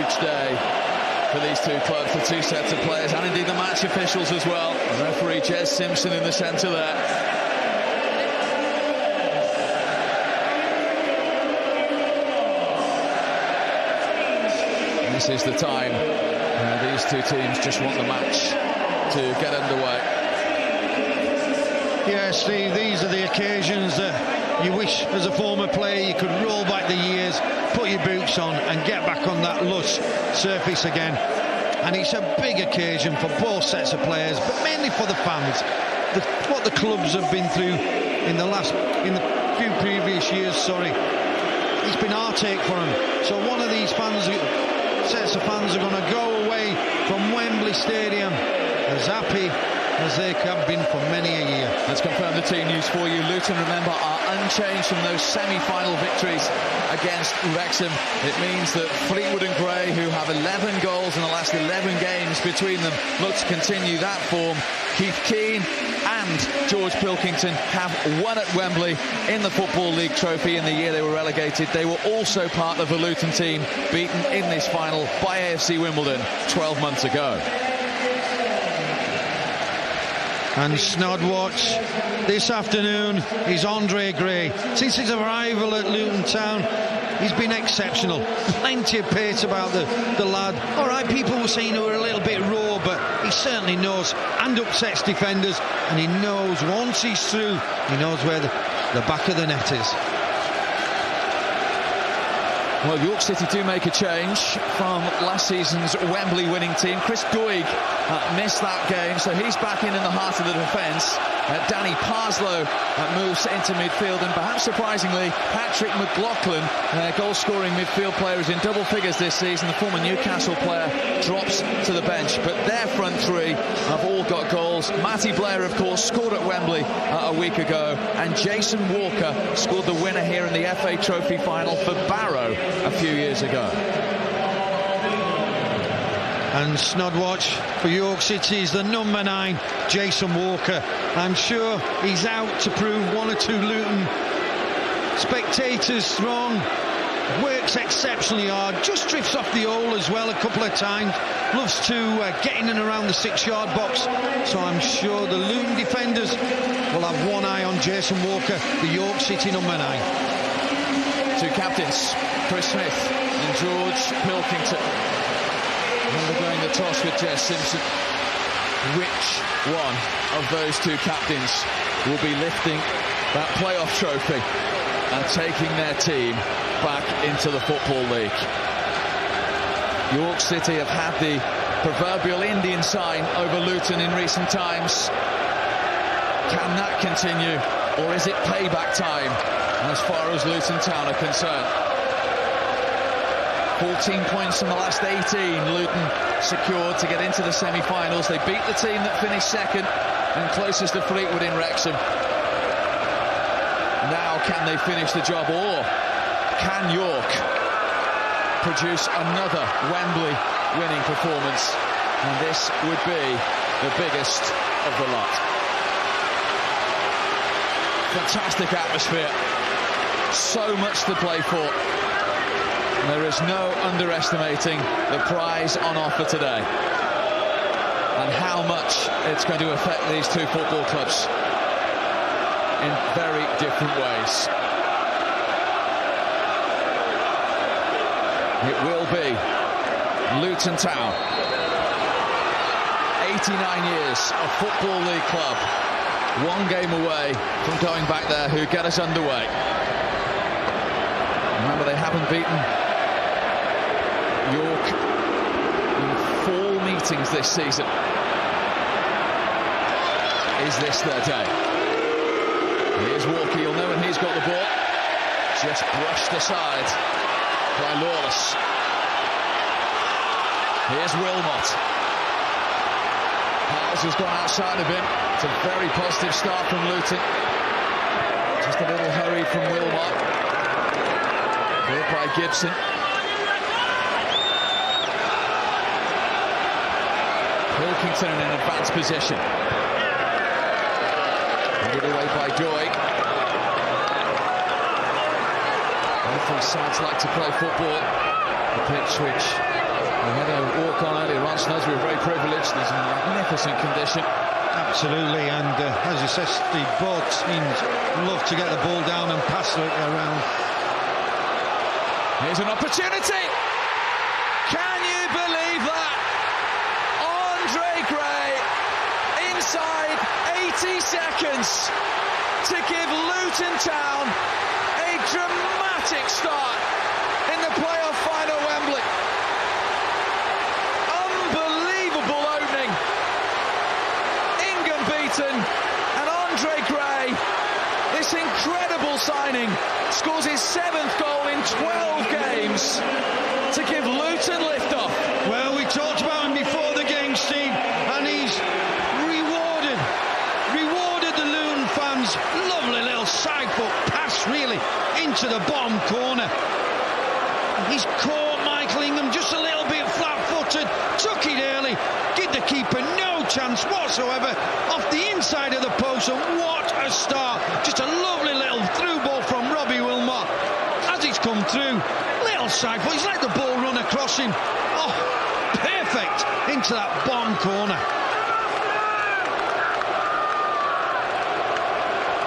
huge day for these two clubs, the two sets of players, and indeed the match officials as well. The referee Jez Simpson in the centre there. This is the time these two teams just want the match to get underway. Yeah, Steve, these are the occasions that you wish as a former player you could roll back the years, put your boots on and get back on that lush surface again. And it's a big occasion for both sets of players, but mainly for the fans. What the clubs have been through in the few previous years, it's been heartache for them. So one of these sets of fans are going to go away from Wembley Stadium as happy as they have been for many a year. Let's confirm the team news for you. Luton, remember, are unchanged from those semi-final victories against Wrexham. It means that Fleetwood and Gray, who have 11 goals in the last 11 games between them, look to continue that form. Keith Keane and George Pilkington have won at Wembley in the Football League trophy in the year they were relegated. They were also part of the Luton team beaten in this final by AFC Wimbledon 12 months ago. And Snodwatch this afternoon is Andre Gray. Since his arrival at Luton Town, he's been exceptional. Plenty of pace about the lad. All right, people were saying he were a little bit raw, but he certainly knows and upsets defenders, and he knows once he's through, he knows where the back of the net is. Well, York City do make a change from last season's Wembley winning team. Chris Doig missed that game, so he's back in the heart of the defence. Danny Parslow moves into midfield, and perhaps surprisingly, Patrick McLaughlin, goal-scoring midfield player, is in double figures this season. The former Newcastle player drops to the bench, but their front three have all got goals. Matty Blair, of course, scored at Wembley a week ago, and Jason Walker scored the winner here in the FA Trophy final for Barrow a few years ago. And Snodwatch for York City is the number 9, Jason Walker. I'm sure he's out to prove one or two Luton spectators strong. Works exceptionally hard, just drifts off the hole as well a couple of times. Loves to get in and around the 6-yard box. So I'm sure the Luton defenders will have one eye on Jason Walker, the York City number 9. Two captains, Chris Smith and George Pilkington, undergoing the toss with Jez Simpson. Which one of those two captains will be lifting that playoff trophy and taking their team back into the Football League? York City have had the proverbial Indian sign over Luton in recent times. Can that continue, or is it payback time as far as Luton Town are concerned? 14 points from the last 18 Luton secured to get into the semi-finals. They beat the team that finished second and closest to Fleetwood in Wrexham. Now can they finish the job, or can York produce another Wembley winning performance? And this would be the biggest of the lot. Fantastic atmosphere, so much to play for. There is no underestimating the prize on offer today and how much it's going to affect these two football clubs in very different ways. It will be Luton Town, 89 years of Football League club, one game away from going back there, who get us underway. Remember, they haven't beaten York in 4 meetings this season. Is this their day? Here's Walker, you'll know when he's got the ball. Just brushed aside by Lawless. Here's Wilmot. Howes has gone outside of him. It's a very positive start from Luton. Just a little hurry from Wilmot. Caught by Gibson. Pilkington in an advanced position. Handed away by Doig. Both these sides like to play football. The pitch which We had a walk on earlier on. Snods were very privileged. There's a magnificent condition. Absolutely, and as you said, Steve, both teams love to get the ball down and pass it around. Here's an opportunity. Can you believe that? Andre Gray inside 80 seconds to give Luton Town a dramatic start in the playoff final at Wembley. Unbelievable opening. Ingham beaten, and Andre Gray, this incredible signing, scores his 7th goal in 12 games to give Luton liftoff. Well, we talked about him before the game, Steve, and he's rewarded the Luton fans. Lovely little side foot pass, really, into the bottom corner. He's caught Michael Ingham just a little bit flat-footed, took it early, give the keeper no chance whatsoever off the inside of the post, and what a start. Just a lovely little through ball from Robbie Wilmot. As it's come through, little side foot, he's let the ball run across him. Oh, perfect into that bottom corner.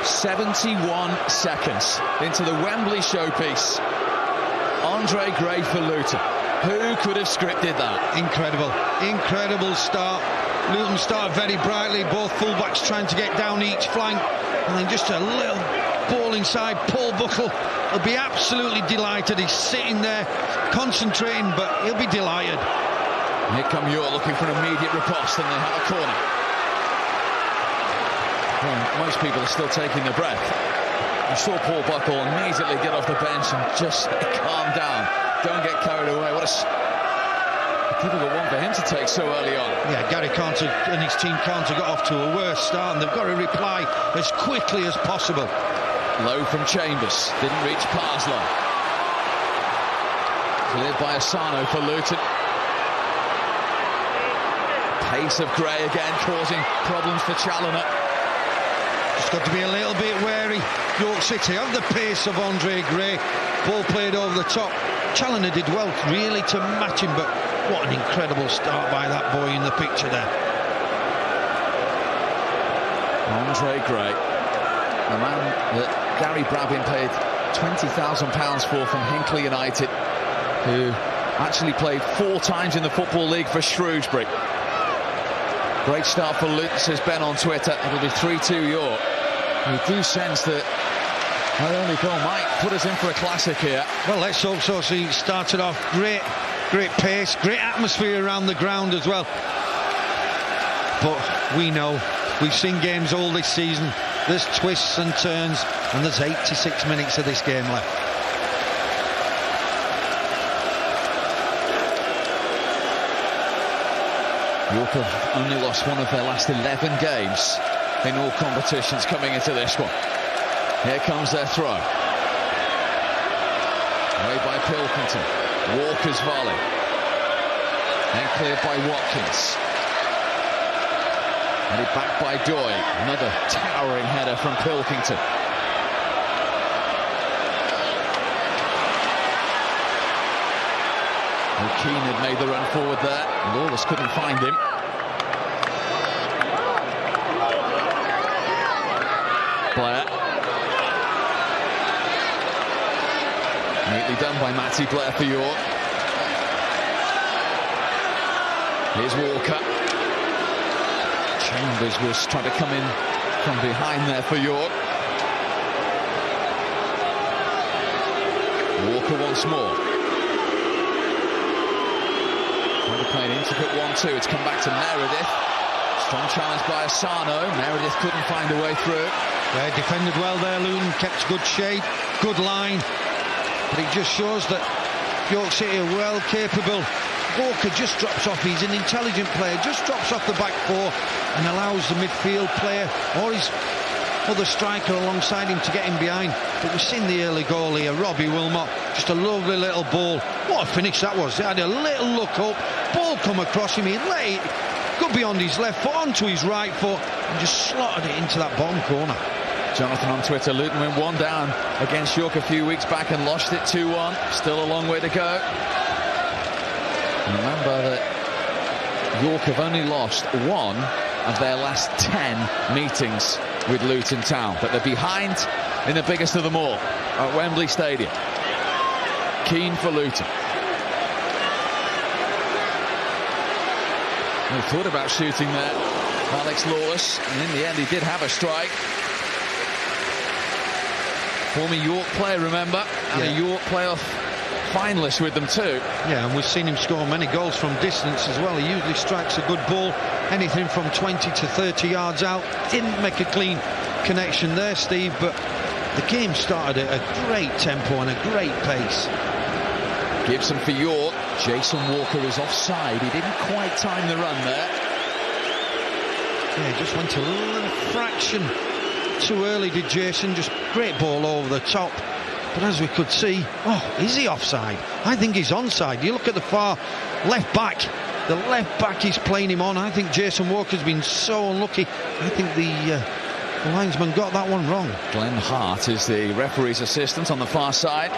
71 seconds into the Wembley showpiece. Andre Gray for Luton. Who could have scripted that? Incredible start. Luton started very brightly, both fullbacks trying to get down each flank, and then just a little ball inside. Paul Buckle will be absolutely delighted. He's sitting there concentrating, but he'll be delighted. Here come York looking for an immediate riposte, and they have a corner. Well, most people are still taking their breath. You saw Paul Buckle immediately get off the bench and just calm down. Don't get carried away. What a difficult one for him to take so early on. Yeah, Gary Cantor and his team can't have got off to a worse start, and they've got to reply as quickly as possible. Low from Chambers, didn't reach Parslow. Cleared by Asano for Luton. Pace of Gray again causing problems for Challoner. Just got to be a little bit wary. York City have the pace of Andre Gray. Ball played over the top. Challoner did well really to match him, but what an incredible start by that boy in the picture there. Andre Gray, the man that Gary Brabin paid £20,000 for from Hinckley United, who actually played 4 times in the Football League for Shrewsbury. Great start for Luton, says Ben on Twitter. It'll be 3-2 York. We do sense that our only goal might put us in for a classic here. Well, let's hope so. So he started off great pace, great atmosphere around the ground as well. But we know, we've seen games all this season. There's twists and turns, and there's 86 minutes of this game left. York have only lost one of their last 11 games in all competitions coming into this one. Here comes their throw. Away by Pilkington. Walker's volley. Then cleared by Watkins. Headed back by Doig. Another towering header from Pilkington. Keane had made the run forward there. Lawless couldn't find him. Blair. Neatly done by Matty Blair for York. Here's Walker. Chambers was trying to come in from behind there for York. Walker once more. Trying to play an intricate 1-2. It's come back to Meredith. Strong challenge by Asano. Meredith couldn't find a way through. Yeah, defended well there, Luton. Kept good shade, good line. But it just shows that York City are well capable. Walker just drops off. He's an intelligent player. Just drops off the back 4 and allows the midfield player or his other striker alongside him to get him behind. But we've seen the early goal here. Robbie Wilmot, just a lovely little ball. What a finish that was. He had a little look up. Ball come across him. He let it go beyond his left foot onto his right foot and just slotted it into that bottom corner. Jonathan on Twitter, Luton went 1 down against York a few weeks back and lost it 2-1. Still a long way to go. Remember that York have only lost one of their last 10 meetings with Luton Town, but they're behind in the biggest of them all at Wembley Stadium. Keen for Luton. They thought about shooting there, Alex Lawless, and in the end he did have a strike. Former York player, remember, and a York playoff finalist with them too. Yeah, and we've seen him score many goals from distance as well. He usually strikes a good ball, anything from 20 to 30 yards out. Didn't make a clean connection there, Steve, but the game started at a great tempo and a great pace. Gibson for York. Jason Walker is offside. He didn't quite time the run there. Yeah, he just went a little fraction too early, did Jason. Just great ball over the top. But as we could see, is he offside? I think he's onside. You look at the far left back. The left back is playing him on. I think Jason Walker's been so unlucky. I think the linesman got that one wrong. Glenn Hart is the referee's assistant on the far side.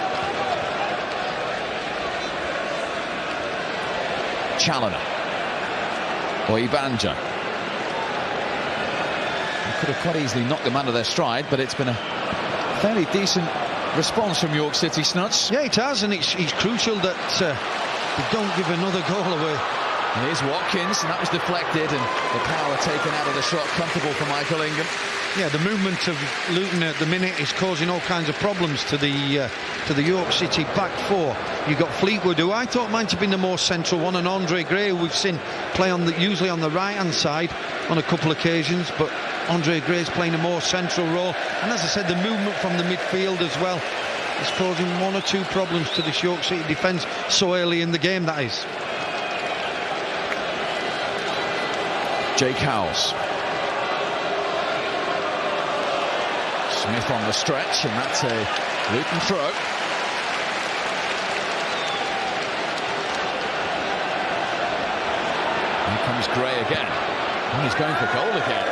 Challoner. Oibanja. They could have quite easily knocked them out of their stride, but it's been a fairly decent response from York City, Snuts. Yeah, it has, and it's crucial that they don't give another goal away. And here's Watkins, and that was deflected, and the power taken out of the shot. Comfortable for Michael Ingham. Yeah, the movement of Luton at the minute is causing all kinds of problems to the York City back four. You've got Fleetwood, who I thought might have been the more central one, and Andre Gray, who we've seen play usually on the right-hand side on a couple of occasions, but Andre Gray's playing a more central role. And as I said, the movement from the midfield as well is causing one or two problems to this York City defence so early in the game, that is. Jake Howells. Smith on the stretch, and that's a Luton throw. Here comes Gray again. And he's going for goal again.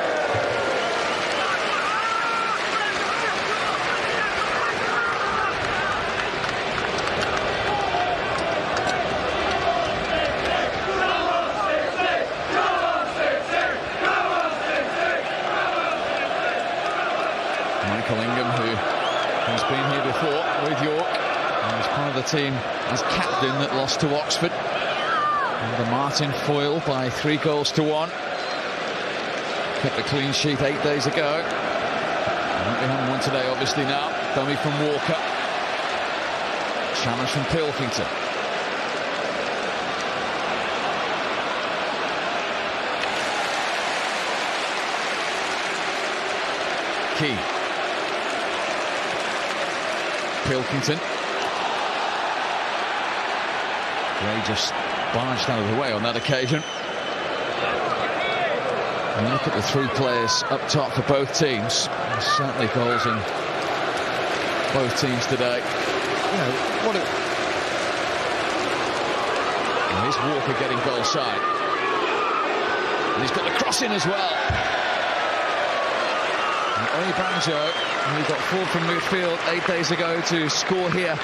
Michael Ingham, who has been here before with York, and was part of the team as captain that lost to Oxford. Under Martin Foyle by 3-1. Kept a clean sheet 8 days ago. We haven't won today, obviously, now. Dummy from Walker. Challenge from Pilkington. Key. Pilkington. Gray just barged out of the way on that occasion. And look at the three players up top for both teams. There's certainly goals in both teams today. And here's Walker getting goal side. And he's got the cross in as well. And Oibanja, who got forward from midfield 8 days ago to score here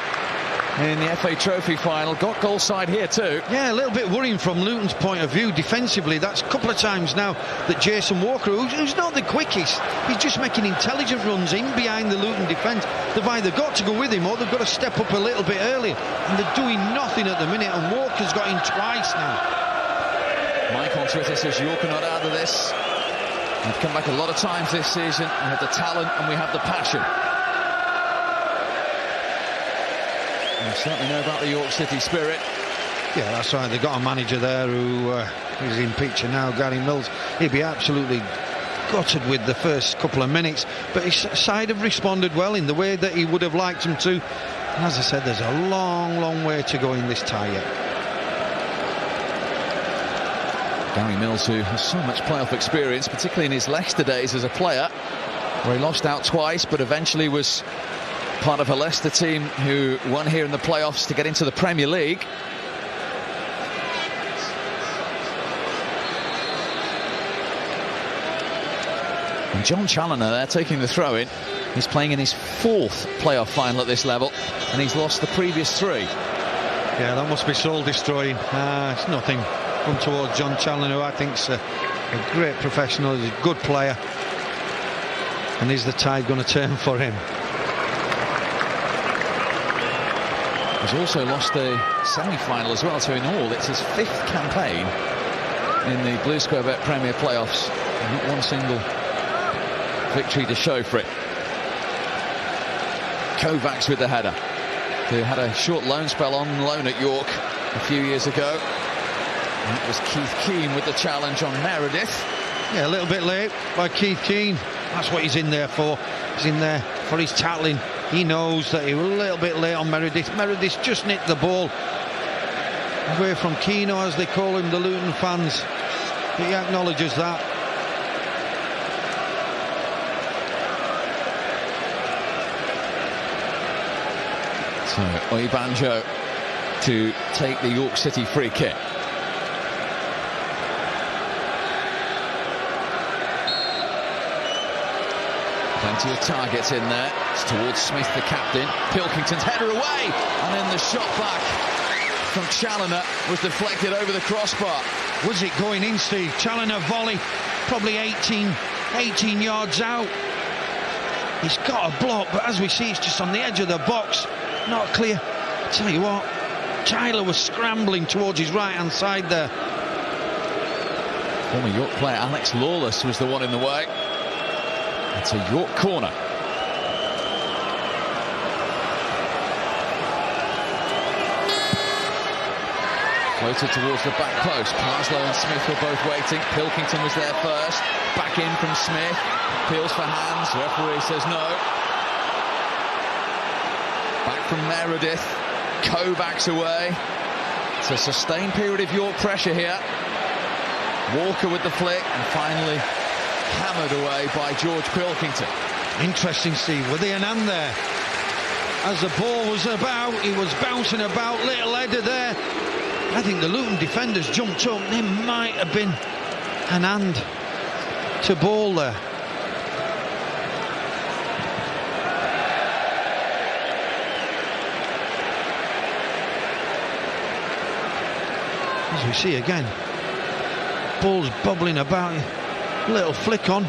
in the FA Trophy final, got goal side here too. Yeah, a little bit worrying from Luton's point of view defensively. That's a couple of times now that Jason Walker, who's not the quickest, he's just making intelligent runs in behind the Luton defence. They've either got to go with him or they've got to step up a little bit earlier, and they're doing nothing at the minute, and Walker's got in twice now. Mike on Twitter says York are not out of this. We've come back a lot of times this season. We have the talent and we have the passion. You certainly know about the York City spirit. Yeah, that's right. They've got a manager there who is in picture now, Gary Mills. He'd be absolutely gutted with the first couple of minutes, but his side have responded well in the way that he would have liked them to. And as I said, there's a long, long way to go in this tie yet. Gary Mills, who has so much playoff experience, particularly in his Leicester days as a player, where he lost out twice, but eventually was part of a Leicester team who won here in the playoffs to get into the Premier League. And John Challoner there taking the throw in. He's playing in his 4th playoff final at this level, and he's lost the previous 3. Yeah, that must be soul-destroying. It's nothing come towards John Challinor, who I think's a great professional. He's a good player. And is the tide going to turn for him? He's also lost the semi-final as well, so in all it's his 5th campaign in the Blue Square Bet Premier Playoffs. Not one single victory to show for it. Kovacs with the header, who had a short loan spell on loan at York a few years ago. And it was Keith Keane with the challenge on Meredith. Yeah, a little bit late by Keith Keane. That's what he's in there for. He's in there for his tackling. He knows that he was a little bit late on Meredith. Meredith just nicked the ball away from Keano, as they call him, the Luton fans. But he acknowledges that. So Oyebanjo to take the York City free kick. Plenty of targets in there. It's towards Smith, the captain. Pilkington's header away, and then the shot back from Challinor was deflected over the crossbar. Was it going in, Steve? Challinor volley, probably 18 yards out. He's got a block, but as we see, it's just on the edge of the box. Not clear. I tell you what, Tyler was scrambling towards his right-hand side there. Former York player Alex Lawless was the one in the way. It's a York corner. Floated towards the back post. Parslow and Smith were both waiting. Pilkington was there first. Back in from Smith. Appeals for hands. Referee says no. Back from Meredith. Kovacs away. It's a sustained period of York pressure here. Walker with the flick, and finally hammered away by George Pilkington. Interesting, Steve, with the hand there. As the ball was about, he was bouncing about, little header there. I think the Luton defenders jumped up. There might have been an hand to ball there. As we see again, ball's bubbling about. Little flick on.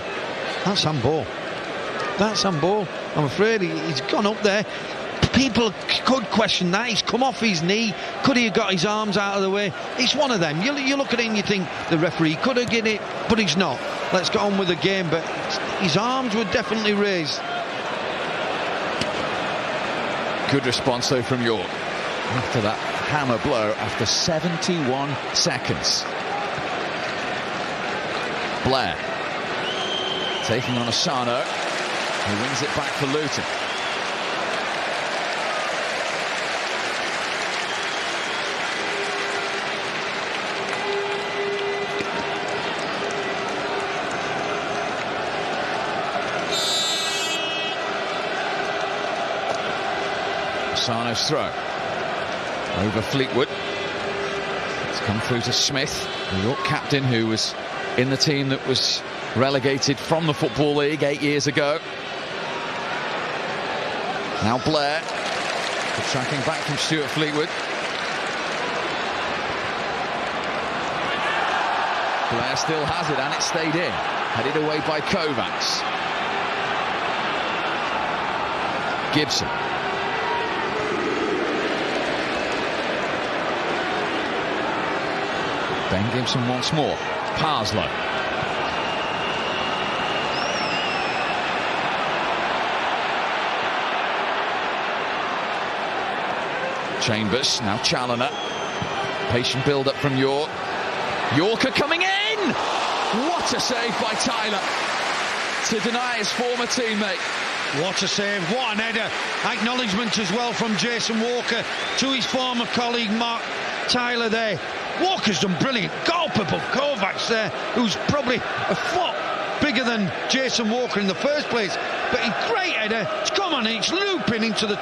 That's handball. That's handball. I'm afraid he's gone up there. People could question that. He's come off his knee. Could he have got his arms out of the way? It's one of them. You look at it and you think the referee could have get it, but he's not. Let's get on with the game. But his arms were definitely raised. Good response though from York after that hammer blow after 71 seconds. Blair taking on Asano, who wins it back for Luton. Asano's throw over Fleetwood. It's come through to Smith, the York captain, who was in the team that was relegated from the Football League 8 years ago. Now Blair, tracking back from Stuart Fleetwood. Blair still has it, and it stayed in. Headed away by Kovacs. Gibson. Ben Gibson once more. Parslow. Chambers, now Challinor. Patient build-up from York. Yorker coming in! What a save by Tyler to deny his former teammate. What a save, what an header. Acknowledgement as well from Jason Walker to his former colleague Mark Tyler there. Walker's done brilliant. Got up above Kovacs there, who's probably a foot bigger than Jason Walker in the first place. But a great header. It's come on, it's looping into the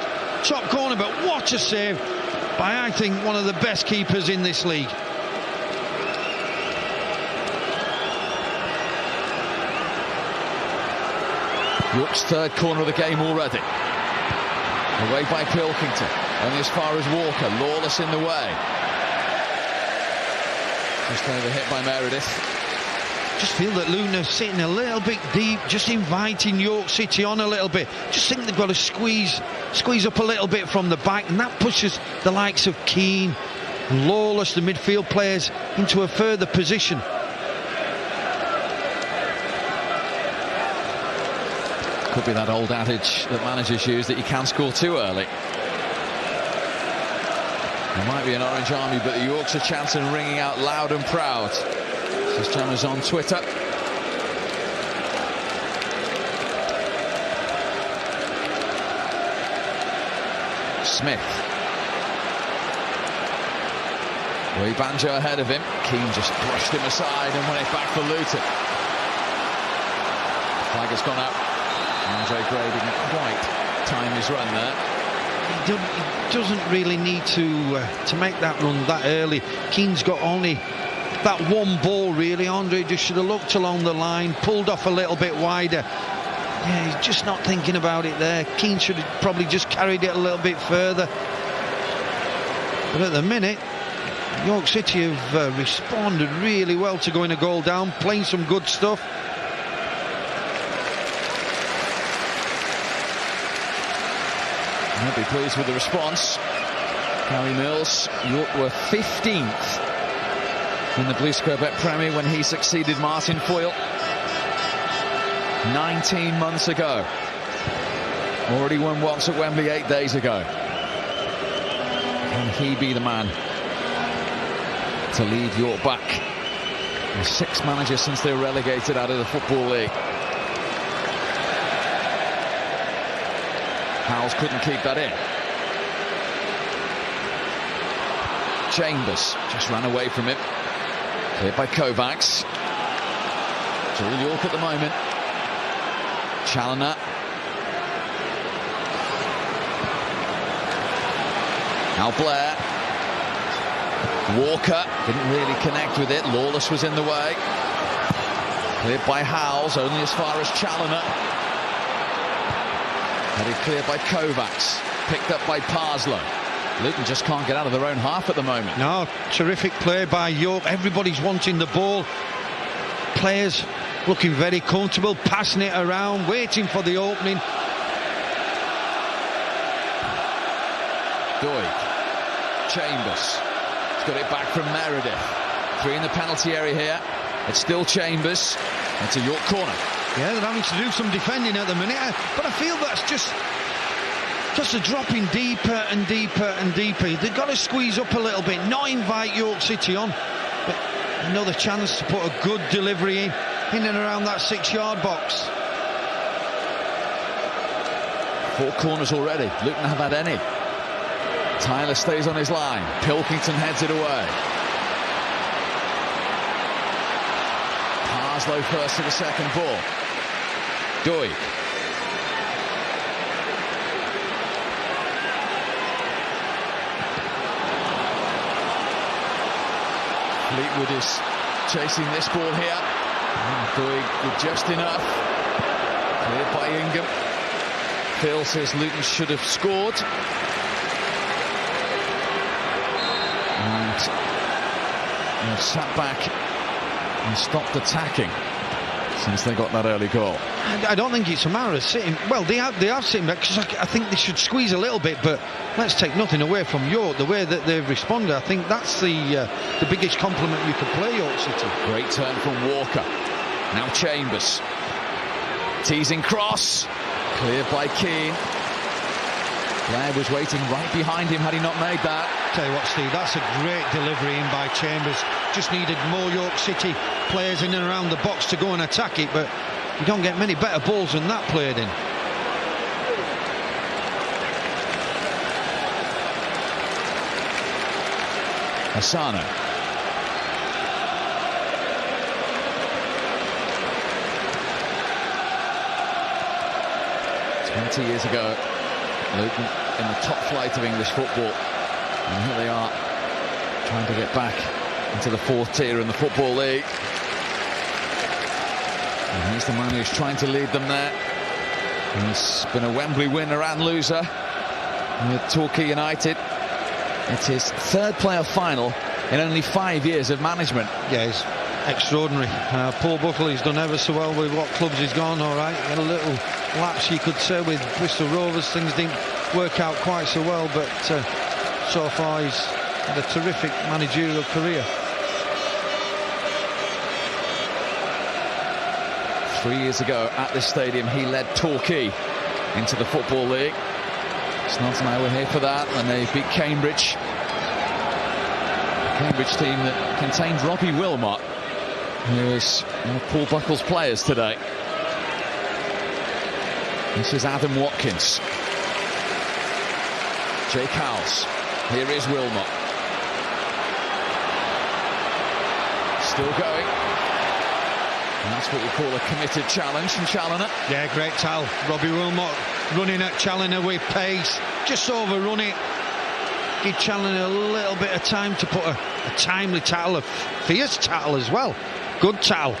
top corner. But what a save by, I think, one of the best keepers in this league. York's third corner of the game already. Away by Pilkington. Only as far as Walker. Lawless in the way. Just over hit by Meredith. Just feel that Luton are sitting a little bit deep, just inviting York City on a little bit. Just think they've got to squeeze up a little bit from the back, and that pushes the likes of Keane, Lawless, the midfield players, into a further position. Could be that old adage that managers use that you can't score too early. There might be an orange army, but the Yorkshire chanting ringing out loud and proud. Says Jammers on Twitter. Smith. Way Banjo ahead of him. Keane just brushed him aside and won it back for Luton. Flag has gone up. Andre Gray didn't quite time his run there. He doesn't really need to make that run that early. Keane's got only that one ball really. Andre just should have looked along the line, pulled off a little bit wider. Yeah, he's just not thinking about it there. Keane should have probably just carried it a little bit further. But at the minute, York City have responded really well to going a goal down, playing some good stuff. I'll be pleased with the response. Gary Mills, York were 15th in the Blue Square Bet Premier when he succeeded Martin Foyle 19 months ago. Already won once at Wembley 8 days ago. Can he be the man to lead York back? The sixth manager since they were relegated out of the Football League. Howells couldn't keep that in. Chambers just ran away from it. Cleared by Kovacs. It's all York at the moment. Challoner. Now Blair. Walker didn't really connect with it. Lawless was in the way. Cleared by Howells, only as far as Challoner. Headed clear by Kovacs. Picked up by Parslow. Luton just can't get out of their own half at the moment. No, terrific play by York. Everybody's wanting the ball. Players looking very comfortable, passing it around, waiting for the opening. Doig. Chambers. He's got it back from Meredith. 3 in the penalty area here. It's still Chambers. It's a York corner. Yeah, they're having to do some defending at the minute, but I feel that's just a dropping deeper and deeper and deeper. They've got to squeeze up a little bit, not invite York City on, but another chance to put a good delivery in and around that 6-yard box. 4 corners already. Luton have had any. Tyler stays on his line. Pilkington heads it away. Parslow first to the second ball. Doig. Fleetwood is chasing this ball here. Doig with just enough. Cleared by Ingham. Phil says Luton should have scored. And they've sat back and stopped attacking since they got that early goal. I don't think it's a matter of sitting. Well, they are sitting back because I think they should squeeze a little bit, but let's take nothing away from York. The way that they've responded, I think that's the biggest compliment you could play York City. Great turn from Walker. Now Chambers. Teasing cross. Cleared by Keane. Blair was waiting right behind him had he not made that. Tell you what, Steve, that's a great delivery in by Chambers. Just needed more York City players in and around the box to go and attack it, but you don't get many better balls than that played in. Asano. Years ago, Luton in the top flight of English football, and here they are trying to get back into the 4th tier in the Football League. And he's the man who's trying to lead them there. He's been a Wembley winner and loser, with Torquay United. It's his third playoff final in only 5 years of management. Yeah, it's extraordinary. Paul Buckley's done ever so well with what clubs he's gone. All right, he had a little lapse, you could say, with Bristol Rovers. Things didn't work out quite so well, but so far he's had a terrific managerial career. 3 years ago at this stadium, he led Torquay into the Football League. Snodin and I were here for that, and they beat Cambridge. A Cambridge team that contained Robbie Wilmot, who is one of Paul Buckle's players today. This is Adam Watkins. Jake Howells. Here is Wilmot. Still going. And that's what we call a committed challenge from Challoner. Yeah, great tackle. Robbie Wilmot running at Challoner with pace. Just overrun it. Give Challoner a little bit of time to put a timely tackle, a fierce tackle as well. Good tackle.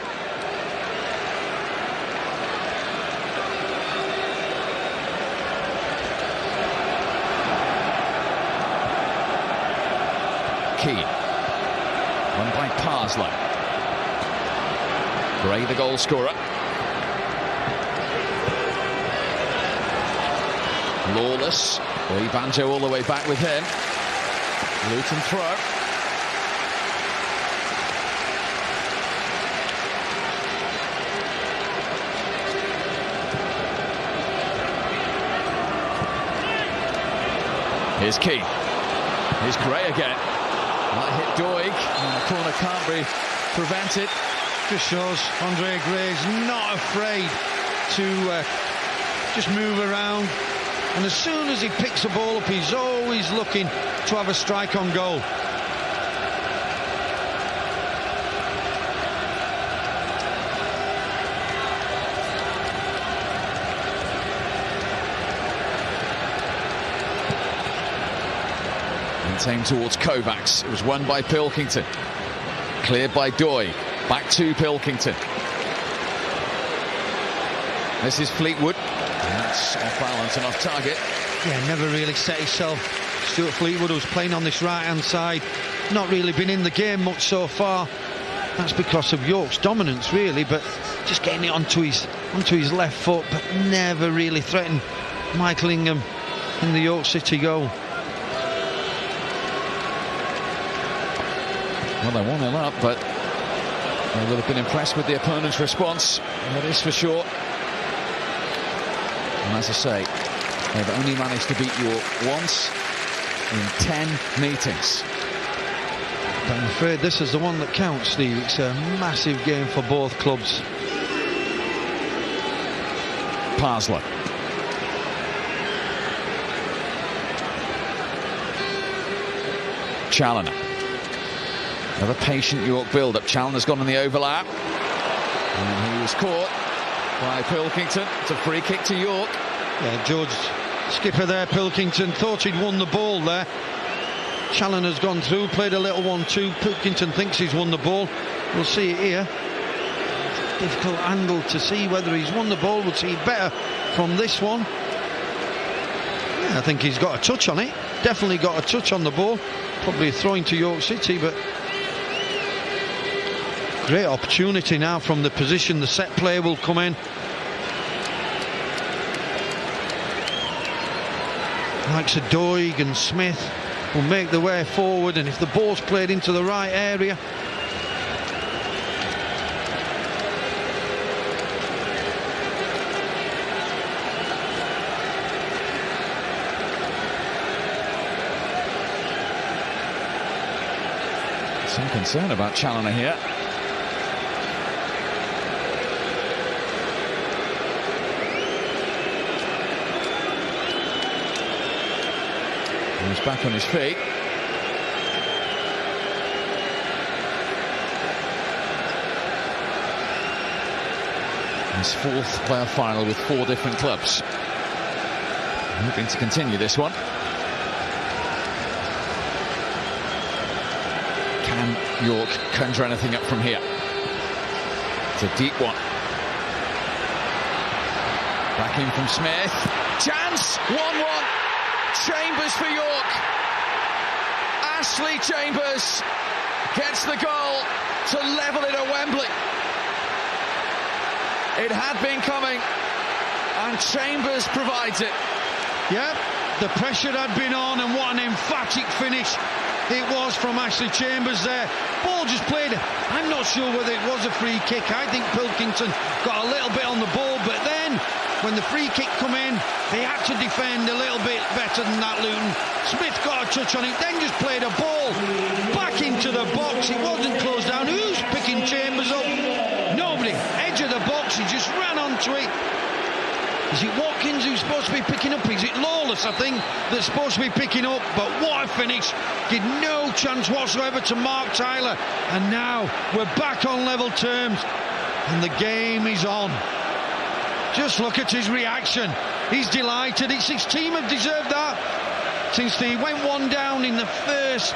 Keane. Run by Parslow. Gray, the goal scorer. Lawless. Lee Banjo all the way back with him. Luton throw. Here's Keane. Here's Gray again. That hit Doig. And the corner can't be prevented. Just shows Andre Gray's not afraid to just move around, and as soon as he picks the ball up, he's always looking to have a strike on goal. Maintained towards Kovacs. It was won by Pilkington. Cleared by Doig. Back to Pilkington. This is Fleetwood. And that's off balance and off target. Yeah, never really set himself. Stuart Fleetwood, who's playing on this right-hand side, not really been in the game much so far. That's because of York's dominance, really, but just getting it onto his left foot, but never really threatened Michael Ingham in the York City goal. Well, they're 1-0 up, but they will have been impressed with the opponent's response. That is for sure. And as I say, they've only managed to beat York once in 10 meetings. But I'm afraid this is the one that counts, Steve. It's a massive game for both clubs. Parslow. Challoner. Another patient York build-up. Challoner's gone on the overlap. And he was caught by Pilkington. It's a free kick to York. Yeah, George, skipper there, Pilkington, thought he'd won the ball there. Challoner's gone through, played a little 1-2. Pilkington thinks he's won the ball. We'll see it here. Difficult angle to see whether he's won the ball. We'll see it better from this one. Yeah, I think he's got a touch on it. Definitely got a touch on the ball. Probably throwing to York City, but great opportunity now from the position. The set play will come in. Likes of Doig and Smith will make their way forward, and if the ball's played into the right area, some concern about Challoner here. He's back on his feet. His fourth playoff final with 4 different clubs. Hoping to continue this one. Can York conjure anything up from here? It's a deep one. Back in from Smith. Chance! 1-1. Chambers for York. Ashley Chambers gets the goal to level it at Wembley. It had been coming, and Chambers provides it. Yeah, the pressure had been on, and what an emphatic finish it was from Ashley Chambers there. Ball just played. I'm not sure whether it was a free kick. I think Pilkington got a little bit on the ball, but then when the free kick come in, they had to defend a little bit better than that, Luton. Smith got a touch on it, then just played a ball back into the box. It wasn't closed down. Who's picking Chambers up? Nobody. Edge of the box, he just ran onto it. Is it Watkins who's supposed to be picking up? Is it Lawless, I think, that's supposed to be picking up? But what a finish. Did no chance whatsoever to Mark Tyler. And now we're back on level terms. And the game is on. Just look at his reaction. He's delighted. It's his team have deserved that. Since they went one down in the first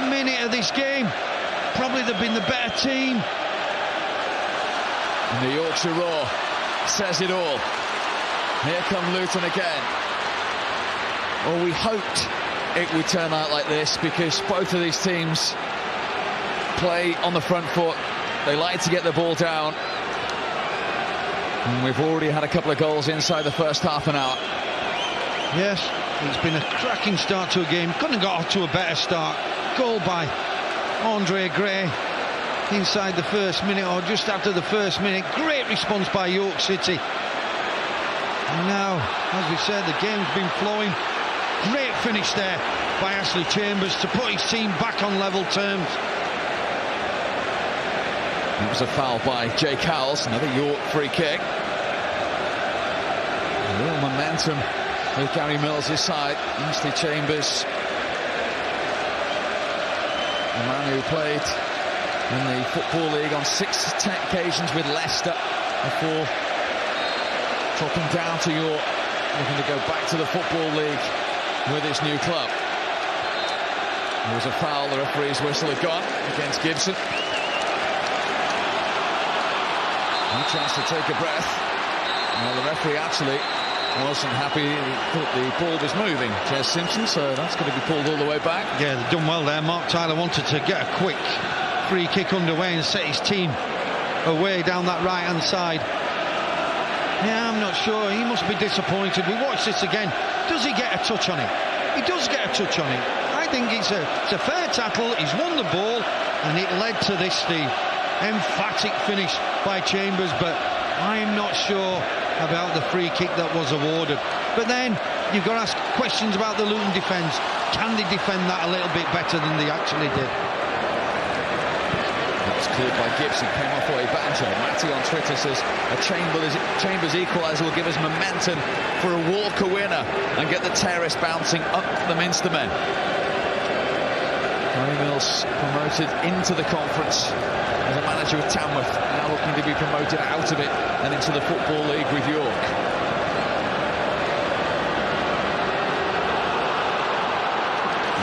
minute of this game, probably they've been the better team. And the Yorkshire Roar says it all. Here come Luton again. Well, we hoped it would turn out like this, because both of these teams play on the front foot. They like to get the ball down. And we've already had a couple of goals inside the first half an hour. Yes, it's been a cracking start to a game. Couldn't have got off to a better start. Goal by Andre Gray inside the first minute, or just after the first minute. Great response by York City. And now, as we said, the game's been flowing. Great finish there by Ashley Chambers to put his team back on level terms. It was a foul by Jay Cowles, another York free kick. A real momentum with Gary Mills' side. Ashley Chambers, the man who played in the Football League on 6 occasions with Leicester before dropping down to York, looking to go back to the Football League with his new club. There was a foul, the referee's whistle had gone against Gibson. No chance to take a breath. Well, the referee actually wasn't happy. He thought the ball was moving, Jez Simpson, so that's going to be pulled all the way back. Yeah, they've done well there. Mark Tyler wanted to get a quick free kick underway and set his team away down that right-hand side. Yeah, I'm not sure. He must be disappointed. We watch this again. Does he get a touch on it? He does get a touch on it. I think it's a fair tackle. He's won the ball, and it led to this, Steve. Emphatic finish by Chambers, but I'm not sure about the free kick that was awarded. But then you've got to ask questions about the Luton defence. Can they defend that a little bit better than they actually did? That was cleared by Gibson, came off away Banjo. Matty on Twitter says a Chambers equaliser will give us momentum for a Walker winner and get the terrace bouncing up the Minstermen. Gary Mills promoted into the conference as a manager with Tamworth, now looking to be promoted out of it and into the Football League with York.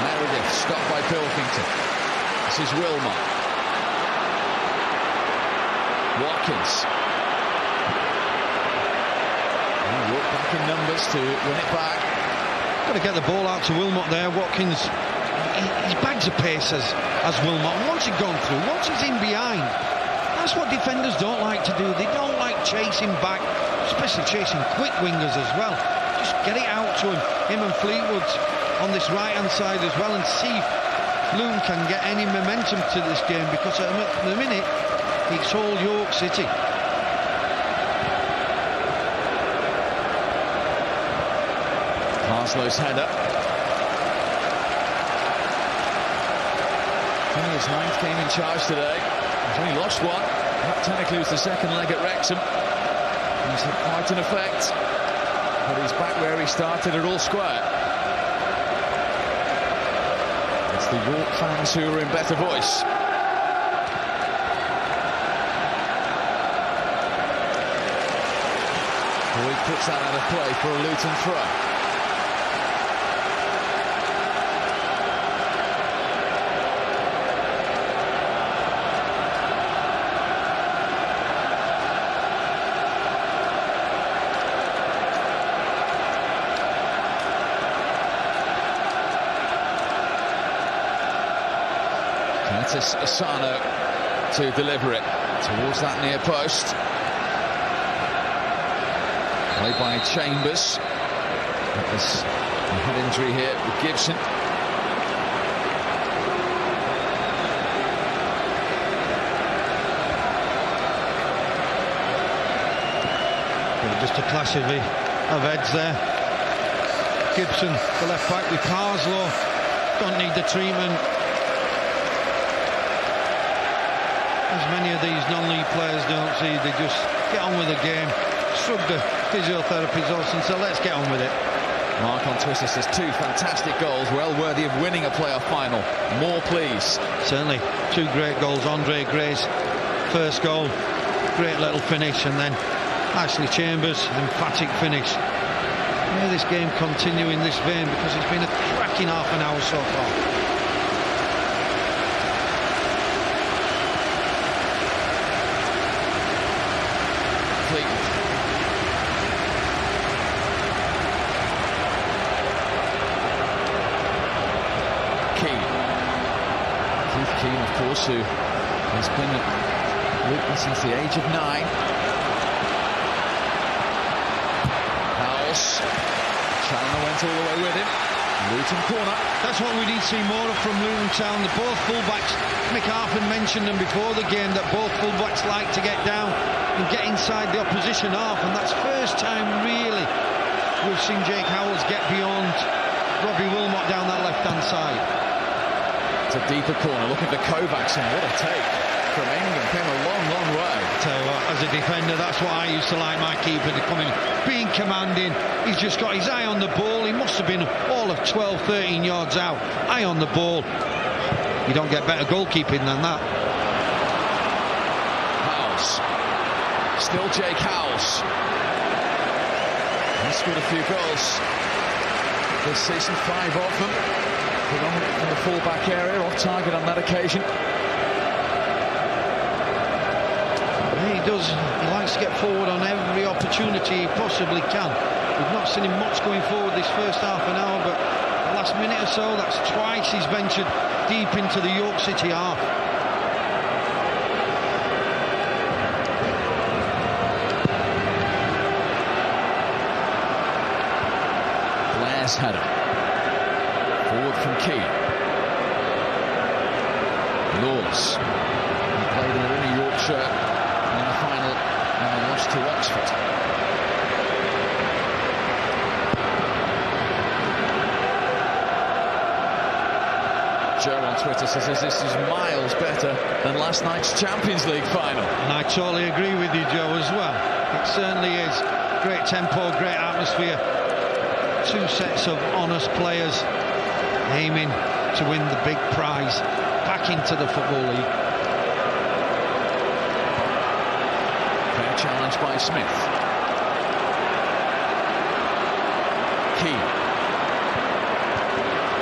Meredith stopped by Pilkington. This is Wilmot. Watkins. York back in numbers to win it back. Got to get the ball out to Wilmot there. Watkins, he bags a pace as Wilmot. Once he's gone through, once he's in behind, that's what defenders don't like to do. They don't like chasing back, especially chasing quick wingers as well. Just get it out to him and Fleetwood on this right-hand side as well, and see if Luton can get any momentum to this game, because at the minute it's all York City. Parslow's header. Only his 9th game in charge today. He's only lost one. That technically was the second leg at Wrexham. He's had quite an effect, but he's back where he started at All Square. It's the York fans who are in better voice. Boyd puts that out of play for a Luton throw. Mattis Asano to deliver it towards that near post. Played by Chambers. There's a head injury here with Gibson. Just a clash of heads there. Gibson, the left back with Parslow. Don't need the treatment. As many of these non-league players don't see, they just get on with the game. Shrug the physiotherapist off and say, let's get on with it. Mark on Twitter says 2 fantastic goals, well worthy of winning a playoff final. More, please. Certainly, 2 great goals. Andre Gray's first goal, great little finish, and then Ashley Chambers' emphatic finish. May this game continue in this vein, because it's been a cracking half an hour so far. Fleetwood. Keith Keane, of course, who has been at Luton since the age of 9. Challoner went all the way with him. Luton corner. That's what we need to see more of from Luton Town. The both fullbacks, Mick Harford mentioned them before the game, that both fullbacks like to get down and get inside the opposition half, and that's first time really we've seen Jake Howells get beyond Robbie Wilmot down that left-hand side. It's a deeper corner, looking for Kovacs, and what a take from England. Came a long, long way. Tell you what, as a defender, that's what I used to like my keeper to come in, being commanding. He's just got his eye on the ball. He must have been all of 12, 13 yards out. Eye on the ball. You don't get better goalkeeping than that. Howells. Still Jake Howells. He's scored a few goals this season, 5 of them. Predominantly in the full-back area, off target on that occasion. He does. He likes to get forward on every opportunity he possibly can. We've not seen him much going forward this first half an hour, but the last minute or so, that's twice he's ventured deep into the York City half. Blair's header. Forward from Key. Laws. He played in the Yorkshire in the final and lost to Oxford. Joe on Twitter says this is miles better than last night's Champions League final. And I totally agree with you, Joe, as well. It certainly is. Great tempo, great atmosphere. 2 sets of honest players aiming to win the big prize back into the Football League. Fair challenge by Smith. Key.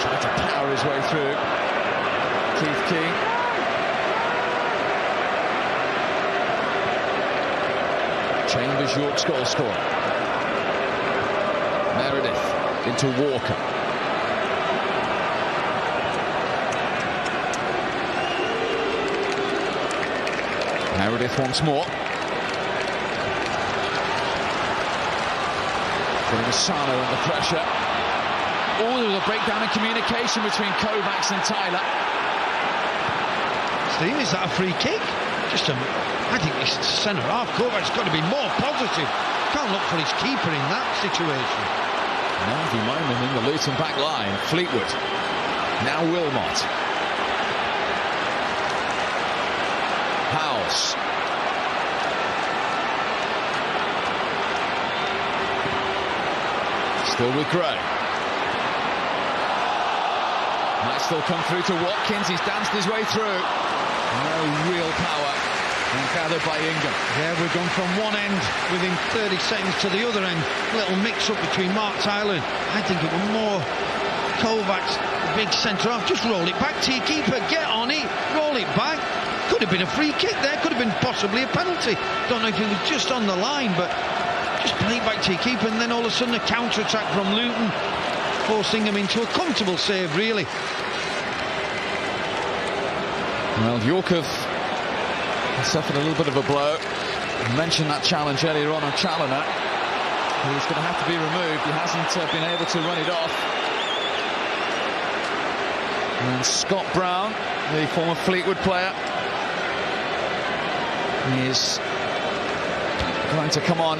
Tried to power his way through. Keith Key. Chambers, York's goal scorer. Meredith into Walker. Meredith once more. Putting Asano under pressure. Oh, there was a breakdown in communication between Kovacs and Tyler. Steve, is that a free kick? I think this centre-half Kovacs got to be more positive. Can't look for his keeper in that situation. Nervy moment in the Luton back line. Fleetwood. Now Wilmot. Howells. Still with Gray. Might still come through to Watkins. He's danced his way through. No real power gathered by Ingham. Yeah, we've gone from one end within 30 seconds to the other end. Little mix-up between Mark Tyler. I think it was more Kovacs, the big centre-half. Just roll it back to your keeper. Get on it. Roll it back. Could have been a free kick there. Could have been possibly a penalty. Don't know if it was just on the line, but just play it back to your keeper, and then all of a sudden a counter-attack from Luton, forcing him into a comfortable save, really. Well, York have suffered a little bit of a blow. I mentioned that challenge earlier on Challoner. He's going to have to be removed. He hasn't been able to run it off. And Scott Brown, the former Fleetwood player, is going to come on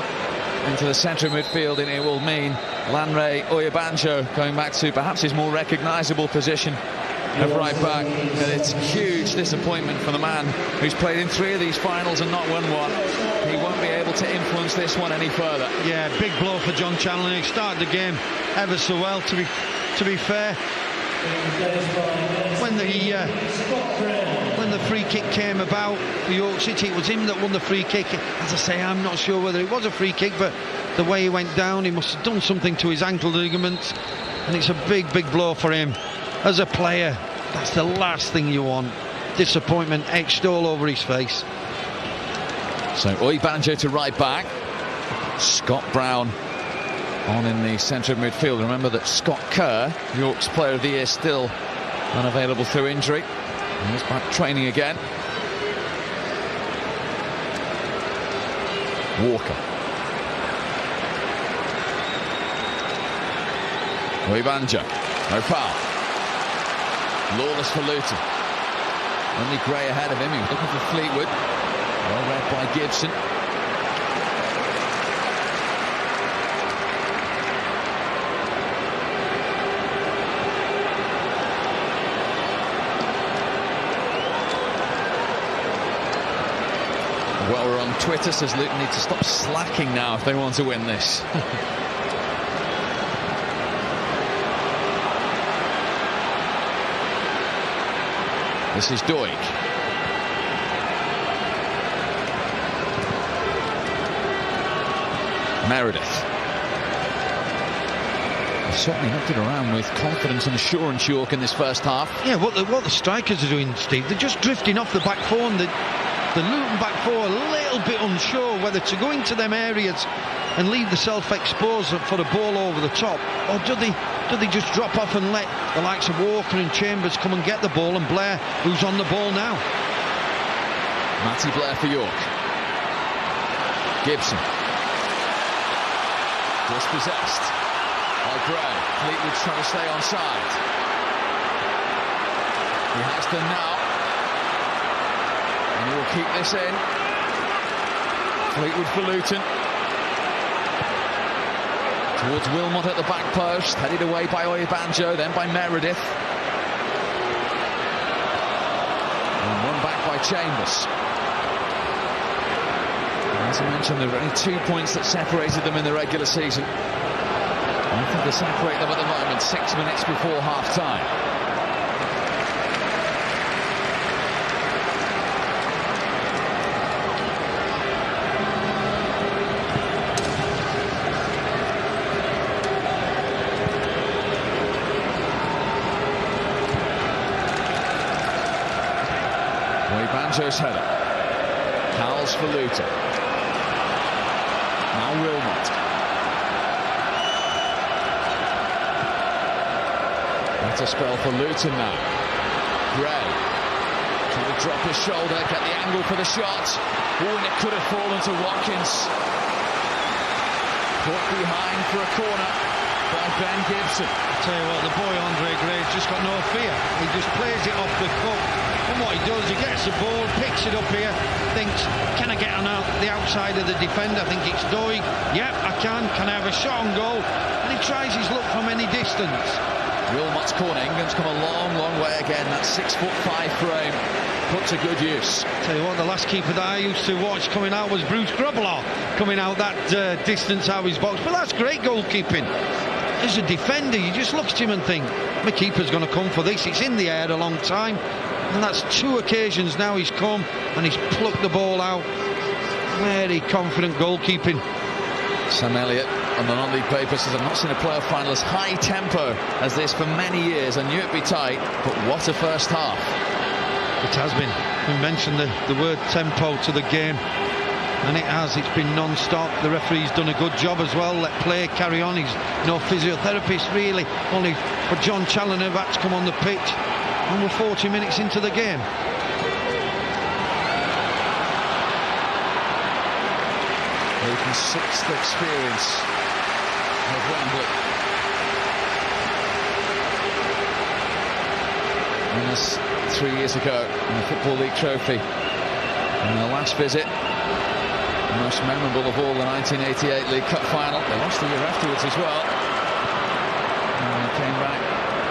into the centre of midfield, and it will mean Lanre Oyebanjo going back to perhaps his more recognisable position of right back. And it's a huge disappointment for the man who's played in 3 of these finals and not won one. He won't be able to influence this one any further. Yeah, big blow for John Challoner. He started the game ever so well, to be fair. When the free kick came about for York City, it was him that won the free kick. As I say, I'm not sure whether it was a free kick, but the way he went down, he must have done something to his ankle ligaments, and it's a big blow for him. As a player, that's the last thing you want. Disappointment etched all over his face. So Oyebanjo to right back. Scott Brown on in the centre of midfield. Remember that Scott Kerr, York's Player of the Year, still unavailable through injury. And he's back training again. Walker. Oyebanjo. No foul. Lawless for Luton. Only Gray ahead of him. He was looking for Fleetwood. Well read by Gibson. Well, we're on Twitter, says Luton need to stop slacking now if they want to win this. This is Doig. Meredith. He certainly knocked it around with confidence and assurance, York, in this first half. Yeah, what the strikers are doing, Steve, they're just drifting off the back four, and the Luton back four a little bit unsure whether to go into them areas and leave the self-exposed for the ball over the top, or do they just drop off and let the likes of Walker and Chambers come and get the ball, and Blair, who's on the ball now. Matty Blair for York. Gibson. Dispossessed by Gray. Fleetwood's trying to stay onside. He has done now. And he will keep this in. Fleetwood for Luton. Towards Wilmot at the back post, headed away by Oyebanjo, then by Meredith. And one back by Chambers. As I mentioned, there were only 2 points that separated them in the regular season. I think they separate them at the moment 6 minutes before half-time. Banjo's header. Howells for Luton. Now Wilmot. Better spell for Luton now. Gray. Trying to drop his shoulder, get the angle for the shot. Oh, and it could have fallen to Watkins. Put behind for a corner by Ben Gibson. I tell you what, the boy Andre Gray's just got no fear. He just plays it off the cup. And what he does, he gets the ball, picks it up here, thinks, can I get on the outside of the defender? I think it's Doig. Yep, I can. Can I have a shot on goal? And he tries his luck from any distance. Wilmot's corner. England's come a long way again. That 6'5" frame put to good use. Tell you what, the last keeper that I used to watch coming out was Bruce Grubelaar, coming out that distance out of his box. But that's great goalkeeping. As a defender, you just look at him and think, my keeper's going to come for this. It's in the air a long time. And that's 2 occasions now he's come and he's plucked the ball out. Very confident goalkeeping. Sam Elliott on the non-league paper says, I've not seen a playoff final as high tempo as this for many years. I knew it'd be tight, but what a first half. It has been. We mentioned the word tempo to the game, and it has. It's been non-stop. The referee's done a good job as well. Let play carry on. He's no physiotherapist really, only for John Challoner that's come on the pitch. And we're 40 minutes into the game. Luton's sixth experience of Wembley. Winners 3 years ago in the Football League trophy. And their last visit, the most memorable of all, the 1988 League Cup final. They lost the year afterwards as well. And they came back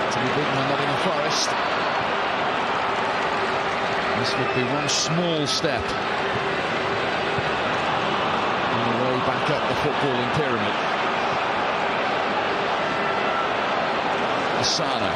to be beaten by Nottingham Forest. This would be one small step on the way back up the footballing pyramid. Asano.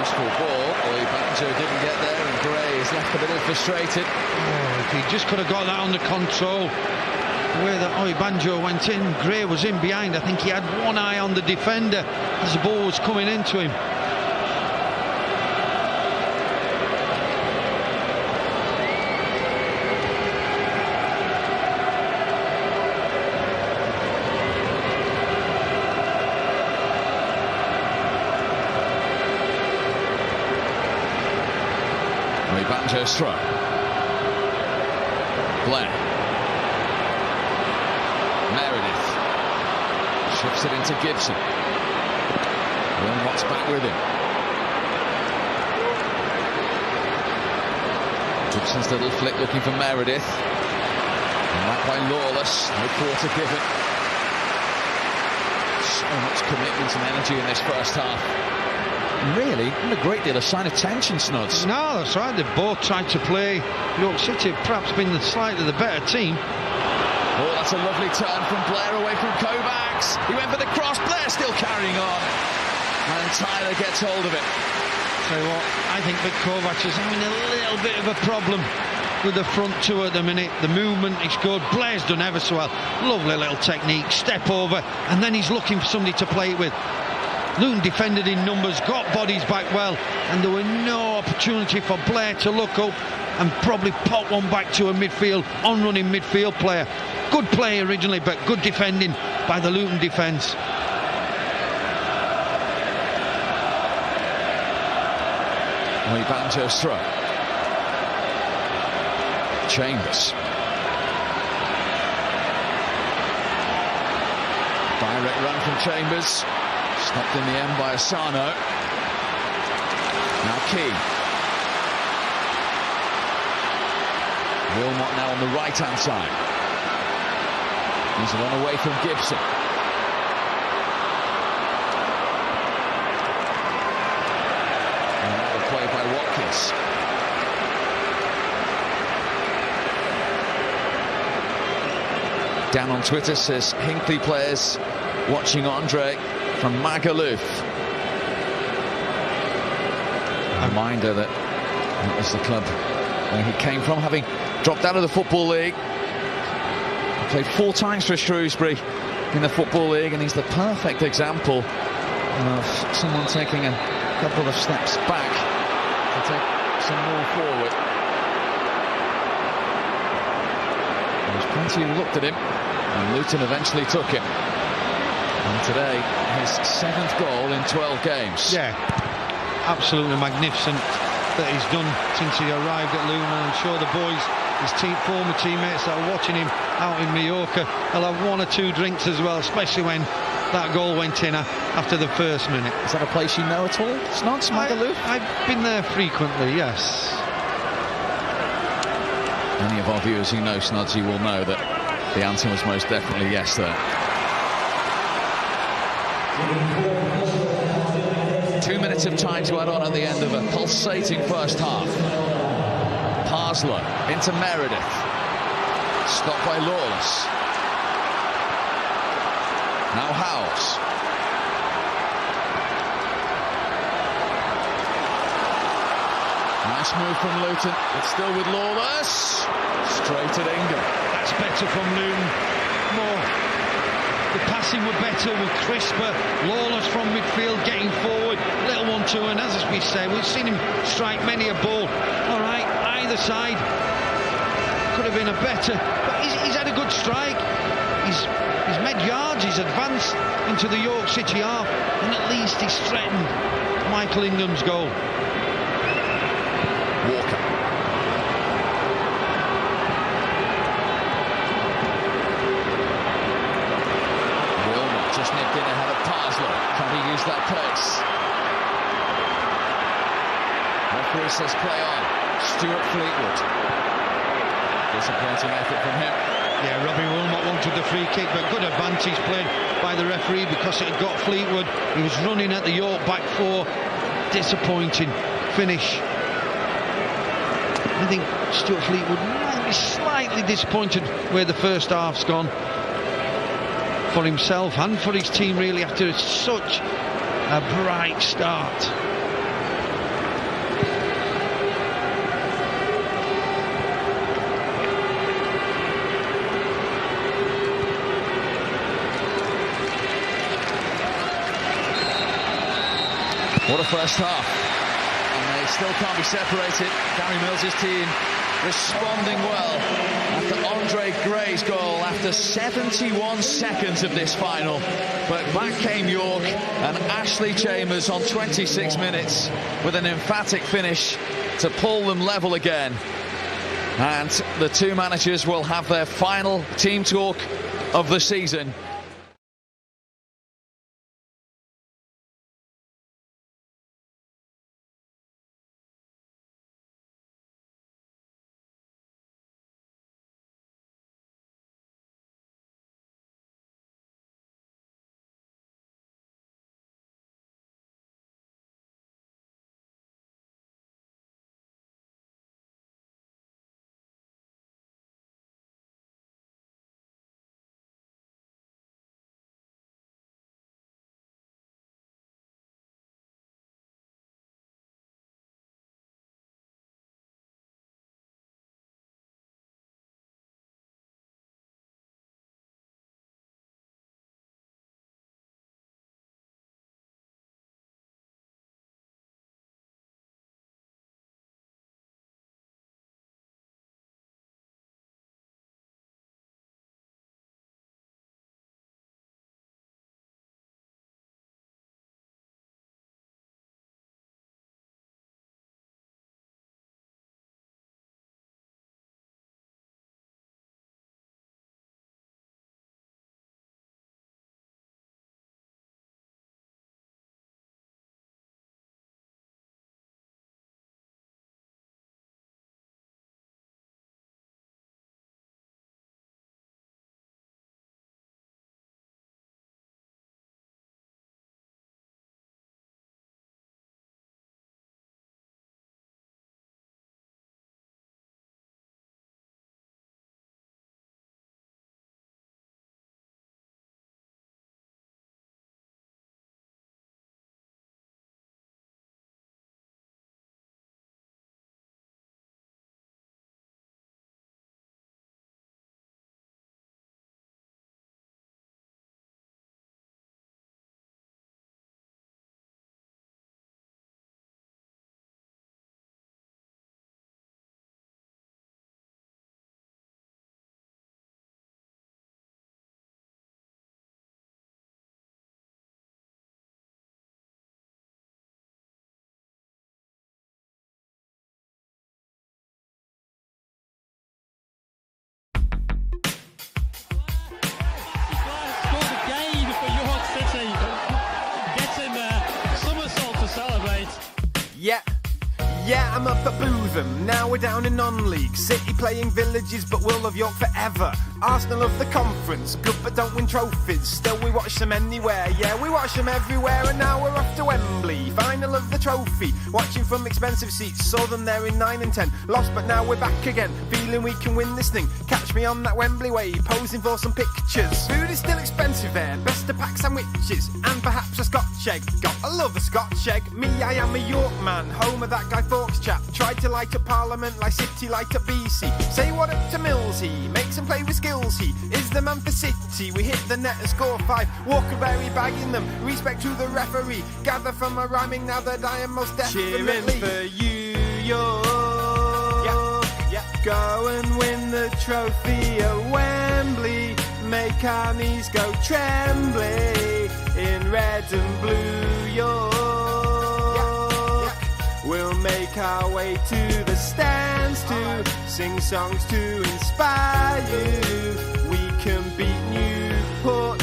Useful ball. Banjo didn't get there, and Gray is left a bit frustrated. Oh, if he just could have got that under control. The way that Banjo went in, Gray was in behind. I think he had one eye on the defender as the ball was coming into him. Banjo's throw. Blair. Meredith shifts it into Gibson. Wilmot's back with him. Gibson's little flick looking for Meredith. And back by Lawless. No quarter given. So much commitment and energy in this first half. Really, not a great deal of sign of tension, Snods. No, that's right. They both tried to play. York City have perhaps been slightly the better team. Oh, that's a lovely turn from Blair away from Kovacs. He went for the cross. Blair still carrying on. And Tyler gets hold of it. Tell you what, I think Vic Kovacs is having a little bit of a problem with the front two at the minute. The movement is good. Blair's done ever so well. Lovely little technique. Step over. And then he's looking for somebody to play it with. Luton defended in numbers, got bodies back well, and there were no opportunity for Blair to look up and probably pop one back to a midfield, on-running midfield player. Good play originally, but good defending by the Luton defence. Banjo's throw. Chambers. Direct run from Chambers. Stopped in the end by Asano. Now Key. Wilmot now on the right-hand side. He's run away from Gibson. Another play by Watkins. Dan on Twitter says Hinckley players watching Andre from Magaluf. A reminder that that was the club where he came from, having dropped out of the Football League. He played 4 times for Shrewsbury in the Football League, and he's the perfect example of someone taking a couple of steps back to take some more forward. There's plenty who looked at him, and Luton eventually took him. And today, his 7th goal in 12 games. Yeah, absolutely magnificent that he's done since he arrived at Luton. I'm sure the boys, his former teammates that are watching him out in Mallorca, will have 1 or 2 drinks as well, especially when that goal went in after the first minute. Is that a place you know at all? It's not Magaluf? I've been there frequently, yes. Many of our viewers who know Snodsy will know that the answer was most definitely yes there. 2 minutes of time to add on at the end of a pulsating first half. Parslow into Meredith. Stopped by Lawless. Now Howes. Nice move from Luton. It's still with Lawless. Straight at Ingham. That's better from Luton. More. The passing were better, with crisper. Lawless from midfield getting forward. Little 1-2, and as we say, we've seen him strike many a ball. All right, either side could have been a better, but he's had a good strike. He's made yards, he's advanced into the York City half, and at least he's threatened Michael Ingham's goal. Walker. this, let's play on. Stuart Fleetwood. Disappointing effort from him. Yeah, Robbie Wilmot wanted the free kick, but good advantage played by the referee because it had got Fleetwood. He was running at the York back four. Disappointing finish. I think Stuart Fleetwood might be slightly disappointed where the first half's gone for himself and for his team, really, after such a bright start. What a first half. And they still can't be separated. Gary Mills's team responding well after Andre Gray's goal after 71 seconds of this final. But back came York and Ashley Chambers on 26 minutes with an emphatic finish to pull them level again. And the two managers will have their final team talk of the season. Yeah, I'm up at Bootham, now we're down in non-league. City playing Villages, but we'll love York forever. Arsenal of the conference, good but don't win trophies. Still we watch them anywhere, yeah, we watch them everywhere. And now we're off to Wembley, final of the trophy. Watching from expensive seats, saw them there in 9 and 10. Lost but now we're back again, feeling we can win this thing. Catch me on that Wembley way, posing for some pictures. Food is still expensive there, best to pack sandwiches. And perhaps a Scotch egg, gotta love a Scotch egg. Me, I am a York man, home of that Guy Fawkes chap. Tried to light up Parliament like City light up BC. Say what up to Mills, he makes him play with skills. He is the man for City. We hit the net and score 5. Walkerberry bagging them. Respect to the referee. Gather from my rhyming now that I am most definitely cheering for you, York. Yeah. Go and win the trophy at Wembley. Make our knees go trembly in red and blue, York. We'll make our way to the stands to sing songs to inspire you. We can beat Newport.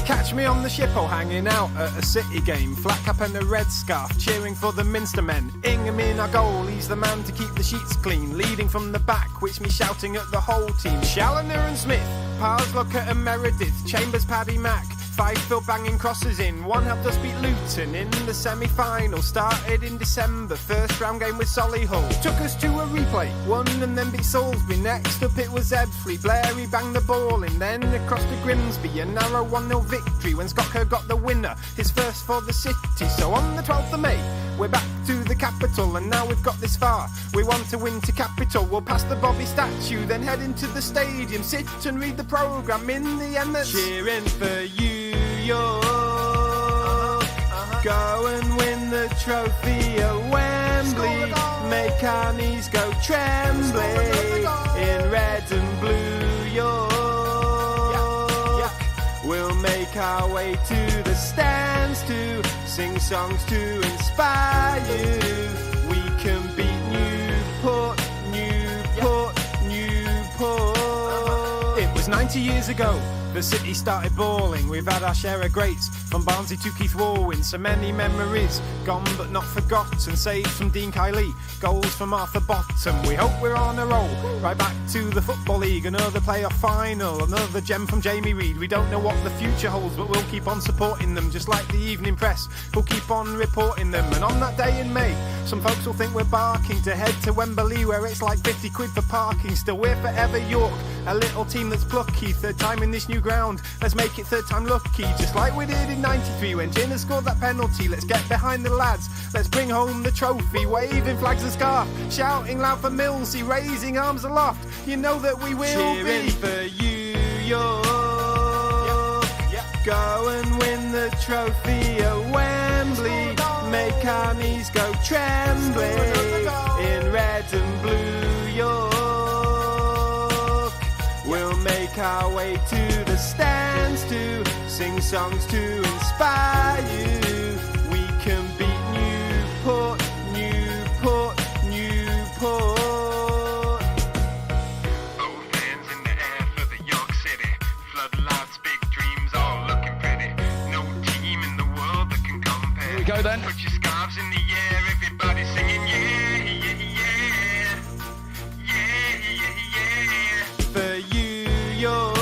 Catch me on the the shippo hanging out at a City game, flat cap and a red scarf, cheering for the Minstermen. Ingham in our goal, he's the man to keep the sheets clean, leading from the back, which me shouting at the whole team. Challoner and Smith, Parslow and Meredith, Chambers, Paddy Mack, Fifield banging crosses in. One helped us beat Luton in the semi-final. Started in December, first round game with Solihull. Took us to a replay, won and then beat Salisbury. Next up it was Edfrey, Blair he banged the ball in. Then across to Grimsby, a narrow 1-0 victory when Scott Kerr got the winner, his first for the City. So on the 12th of May, we're back to the capital, and now we've got this far. We want to win to capital. We'll pass the Bobby statue, then head into the stadium, sit and read the programme in the end. That's cheering for you, York. Go and win the trophy at Wembley. Make our knees go trembling in red and blue, York. We'll make our way to the stands to sing songs to inspire you. We can beat Newport, Newport, Newport. It was 90 years ago the City started balling. We've had our share of greats, from Barnsley to Keith Warwin. So many memories gone but not forgotten. Saves from Dean Kiley, goals from Arthur Bottom. We hope we're on a roll, right back to the Football League. Another playoff final, another gem from Jamie Reid. We don't know what the future holds, but we'll keep on supporting them. Just like the Evening Press, we'll keep on reporting them. And on that day in May, some folks will think we're barking to head to Wembley, where it's like 50 quid for parking. Still we're forever York, a little team that's plucky. Third time in this new ground, let's make it third time lucky. Just like we did in 93 when Jenner scored that penalty. Let's get behind the lads, let's bring home the trophy. Waving flags and scarf, shouting loud for Millsy, raising arms aloft. You know that we will cheering be for you, York. Go and win the trophy at Wembley. Make our knees go trembling in red and blue, York. We'll make our way to the stands to sing songs to inspire you. We can beat Newport, Newport, Newport. Both hands in the air for the York City. Floodlights, big dreams, all looking pretty. No team in the world that can compare. Here we go then. Put your scarves in the air, everybody singing yeah, yeah, yeah. Yeah, yeah, yeah. For you, York.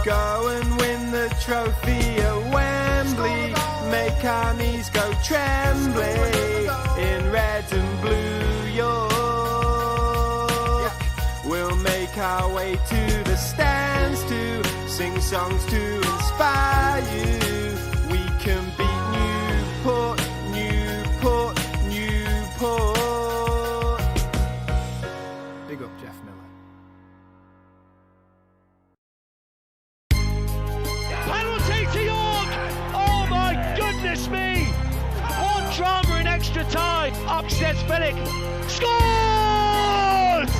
Go and win the trophy at Wembley. Make our knees go trembling in red and blue, York. We'll make our way to the stands to sing songs to inspire you. We can beat Newport, Newport, Newport. Big up Jeff Miller. Penalty to York! Oh my goodness me! What drama in extra time! Upstairs Phillick scores!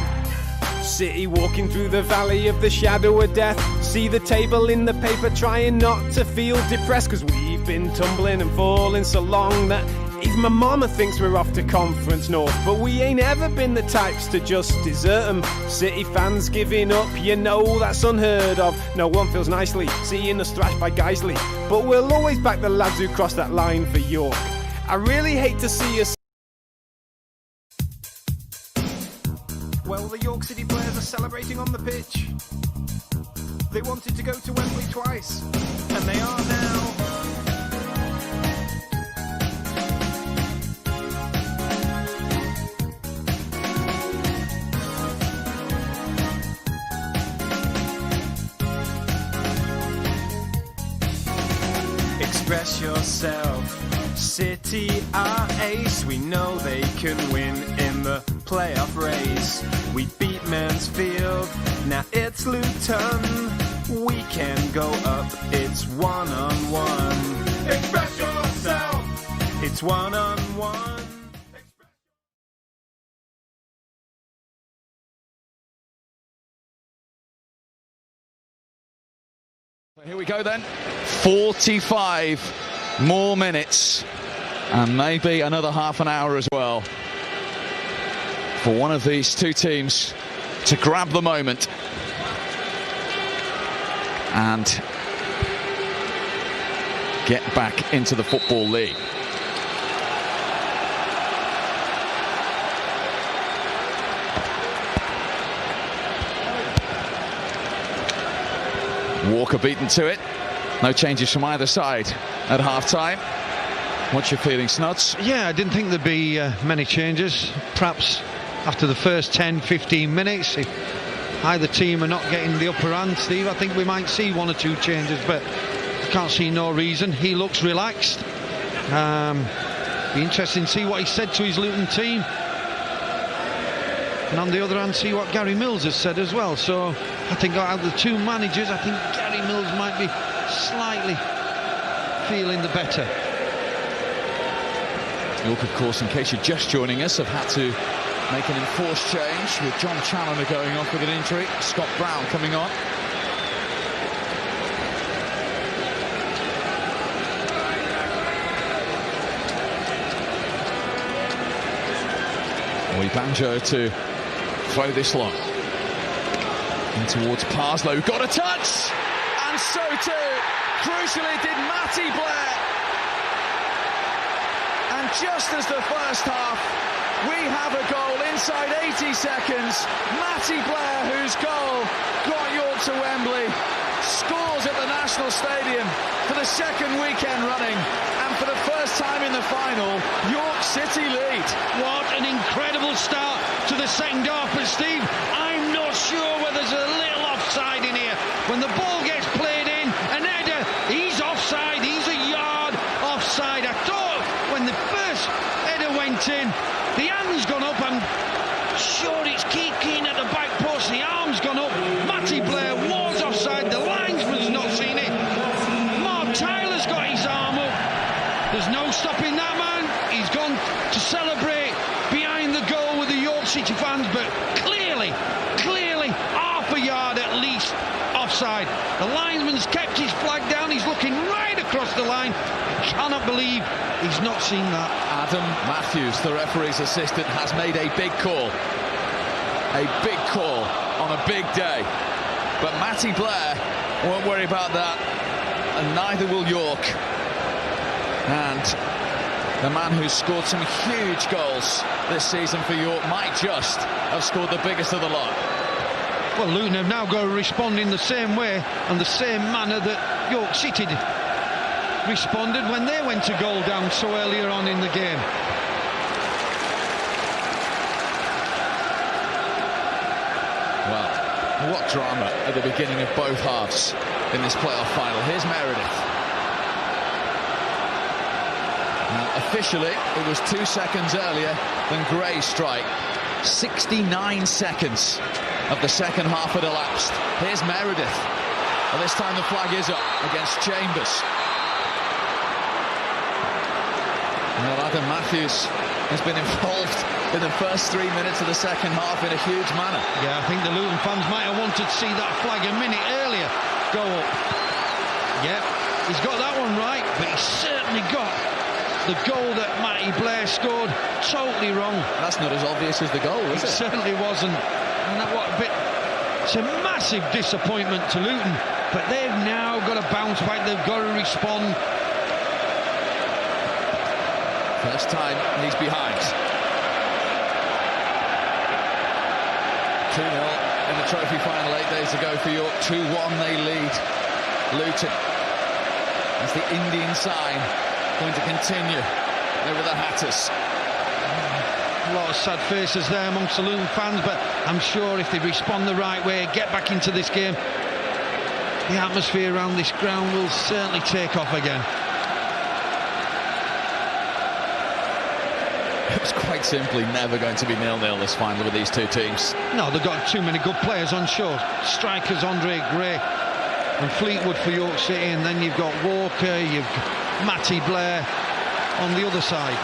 City walking through the valley of the shadow of death. See the table in the paper, trying not to feel depressed, cause we've been tumbling and falling so long that even my mama thinks we're off to Conference North. But we ain't ever been the types to just desert them. City fans giving up, you know that's unheard of. No one feels nicely seeing us thrashed by Guiseley, but we'll always back the lads who cross that line for York. I really hate to see us. Well, the York City players are celebrating on the pitch. They wanted to go to Wembley twice, and they are now. Express yourself. City are ace, we know they can win in the playoff race. We beat Mansfield, now it's Luton. We can go up, it's one-on-one. Express yourself, it's one-on-one. Here we go then. 45 more minutes and maybe another half an hour as well for one of these two teams to grab the moment and get back into the Football League. Walker beaten to it. No changes from either side at half-time. What's your feeling, Snods? Yeah, I didn't think there'd be many changes. Perhaps after the first 10-15 minutes, if either team are not getting the upper hand, Steve, I think we might see one or two changes, but I can't see no reason. He looks relaxed. Be interesting to see what he said to his Luton team. And on the other hand, see what Gary Mills has said as well. So I think out of the two managers, I think Gary Mills might be slightly feeling the better. York, of course, in case you're just joining us, have had to make an enforced change with John Challoner going off with an injury. Scott Brown coming on. Banjo to throw this long. In towards Parslow, got a touch! And so too, crucially, did Matty Blair. And just as the first half, we have a goal inside 80 seconds. Matty Blair, whose goal got York to Wembley, scores at the National Stadium for the second weekend running. And for the first time in the final, York City lead. What an incredible start to the second half. But Steve, I'm not sure whether there's a little offside in here. When the ball gets played in, an header, he's offside, he's a yard offside. I thought when the first header went in, the hand's gone up. I'm sure it's Keane at the back post, the arm's gone up. Matty Blair was offside, the linesman's not seen it. Mark Tyler's got his arm up. There's no stopping that man. He's gone to celebrate behind the goal with the York City fans, but clearly half a yard at least offside. The linesman's kept his flag down. He's looking right across the line. I cannot believe he's not seen that. Adam Matthews, the referee's assistant, has made a big call. A big call on a big day. But Matty Blair won't worry about that, and neither will York. And the man who's scored some huge goals this season for York might just have scored the biggest of the lot. Well, Luton have now got to respond in the same way and the same manner that York City responded when they went to goal down so earlier on in the game. Well, what drama at the beginning of both halves in this playoff final. Here's Meredith. Now, officially, it was 2 seconds earlier than Gray's strike. 69 seconds of the second half had elapsed. Here's Meredith. Well, this time the flag is up against Chambers. Well, Adam Matthews has been involved in the first 3 minutes of the second half in a huge manner. Yeah, I think the Luton fans might have wanted to see that flag a minute earlier go up. Yeah, he's got that one right, but he's certainly got the goal that Matty Blair scored totally wrong. That's not as obvious as the goal, is it? It certainly wasn't. And that, what a bit, it's a massive disappointment to Luton, but they've now got to bounce back, they've got to respond. First time he's behind. 2-0 in the trophy final 8 days ago for York. 2-1 they lead Luton. As the Indian sign going to continue over the Hatters. A lot of sad faces there amongst the Luton fans, but I'm sure if they respond the right way, get back into this game, the atmosphere around this ground will certainly take off again. It was quite simply never going to be 0-0 this final with these two teams. No, they've got too many good players on show. Strikers Andre Gray and Fleetwood for York City, and then you've got Walker, you've got Matty Blair on the other side.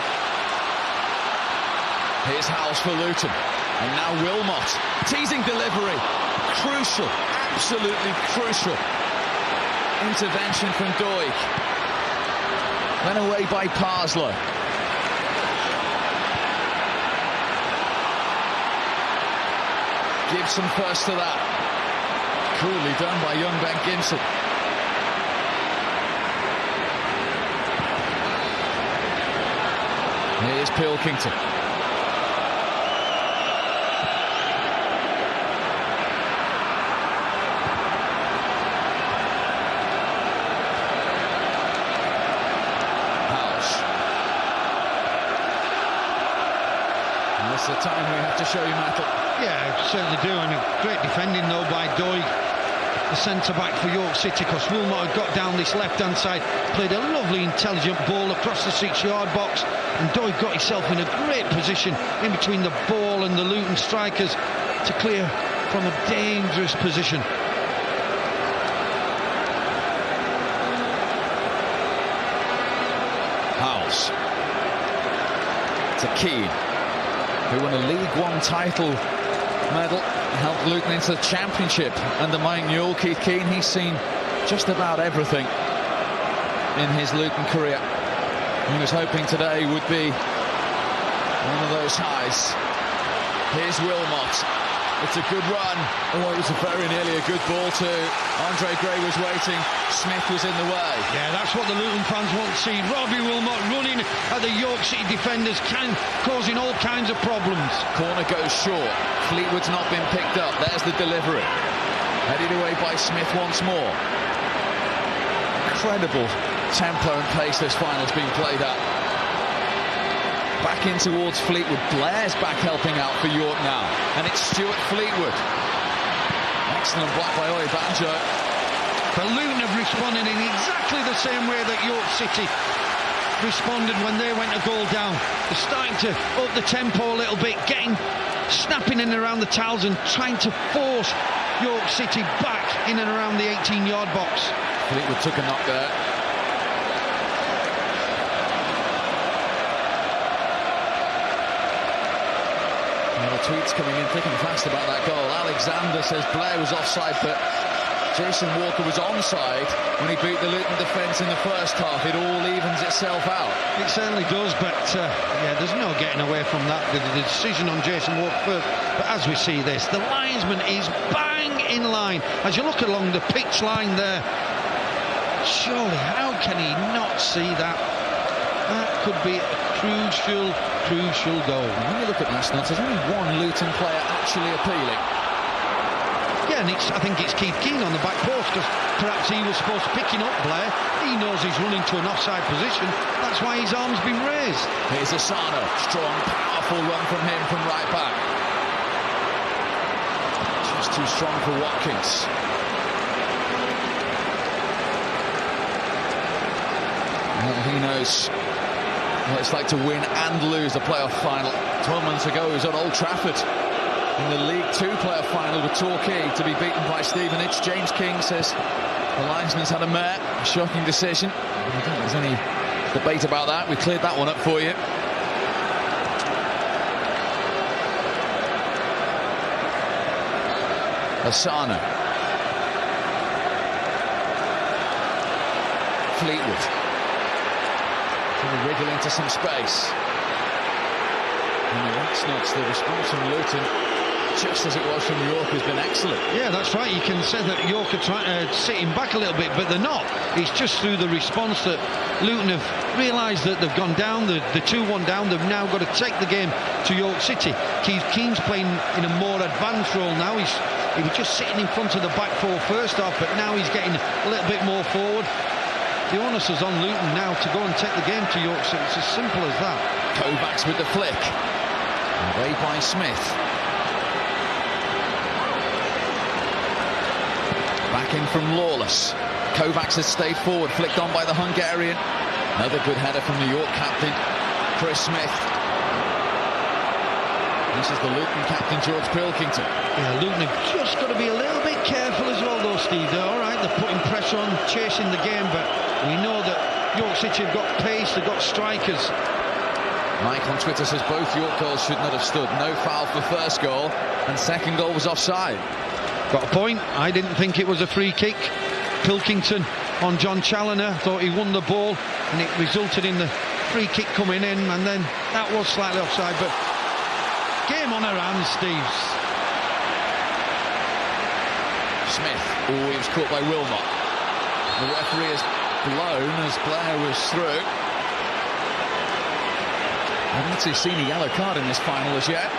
Here's Howells for Luton, and now Wilmot. Teasing delivery. Crucial, absolutely crucial intervention from Doig. Then away by Parslow. Gibson first to that. Coolly done by young Ben Gibson. Pilkington. That's the time we have to show you, Matty. Yeah, certainly do, and great defending though by Doig, the centre-back for York City, because Wilmot had got down this left-hand side, played a lovely intelligent ball across the 6-yard box, and Doig got himself in a great position in between the ball and the Luton strikers to clear from a dangerous position. Howells to Keane, who won a League One title medal, helped Luton into the Championship under Mike Newell. Keith Keane, he's seen just about everything in his Luton career. He was hoping today would be one of those highs. Here's Wilmot. It's a good run. Oh, it was very nearly a good ball too. Andre Gray was waiting. Smith was in the way. Yeah, that's what the Luton fans want to see. Robbie Wilmot running at the York City defenders, causing all kinds of problems. Corner goes short. Fleetwood's not been picked up. There's the delivery. Headed away by Smith once more. Incredible tempo and pace this final's been played at. Back in towards Fleetwood. Blair's back helping out for York now. And it's Stuart Fleetwood. Excellent block by Oi Banjo. But Luton have responded in exactly the same way that York City responded when they went a goal down. They're starting to up the tempo a little bit, snapping in and around the towels and trying to force York City back in and around the 18-yard box. Fleetwood took a knock there. Tweets coming in thick and fast about that goal. Alexander says Blair was offside, but Jason Walker was onside when he beat the Luton defence in the first half. It all evens itself out. It certainly does, but yeah, there's no getting away from that. The decision on Jason Walker first. But as we see this, the linesman is bang in line. As you look along the pitch line there, surely, how can he not see that? That could be a crucial goal. When you look at this, there's only one Luton player actually appealing. Yeah, and I think it's Keith Keane on the back post, because perhaps he was supposed to be picking up Blair. He knows he's running to an offside position. That's why his arm's been raised. Here's Asano. Strong, powerful run from him from right back. Just too strong for Watkins. Well, he knows what it's like to win and lose a playoff final. 12 months ago he was at Old Trafford in the League Two playoff final with Torquay to be beaten by Stevenage. James King says the linesman's had a mare. A shocking decision. I don't think there's any debate about that. We cleared that one up for you. Asano. Fleetwood. Trying to wriggle into some space. And the Ratsnuts, the response from Luton, just as it was from York, has been excellent. Yeah, that's right. You can say that York are trying to sit him back a little bit, but they're not. It's just through the response that Luton have realised that they've gone down, the 2-1 down. They've now got to take the game to York City. Keith Keane's playing in a more advanced role now. He was just sitting in front of the back four first half, but now he's getting a little bit more forward. The onus is on Luton now to go and take the game to York City. It's as simple as that. Kovacs with the flick. Away by Smith. Back in from Lawless. Kovacs has stayed forward, flicked on by the Hungarian. Another good header from the York captain, Chris Smith. This is the Luton captain, George Pilkington. Yeah, Luton have just got to be a little bit careful as well, though, Steve. They're all right, they're putting pressure on, chasing the game, but we know that York City have got pace, they've got strikers. Mike on Twitter says both York goals should not have stood. No foul for first goal, and second goal was offside. Got a point. I didn't think it was a free kick. Pilkington on John Challoner thought he won the ball, and it resulted in the free kick coming in, and then that was slightly offside, but game on her hands, Steve. Smith. Oh, he was caught by Wilmot. The referee has blown as Blair was through. haven't actually seen a yellow card in this final as yet.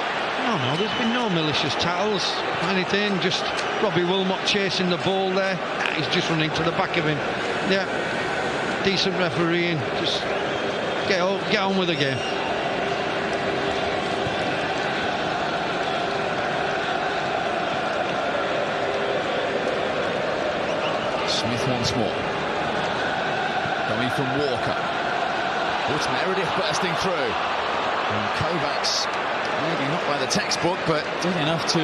No, there's been no malicious tackles, anything, just Robbie Wilmot chasing the ball there. He's just running to the back of him. Yeah, decent refereeing, just get on with the game. Smith once more. Coming from Walker. It's Meredith bursting through. And Kovacs, maybe not by the textbook, but did enough to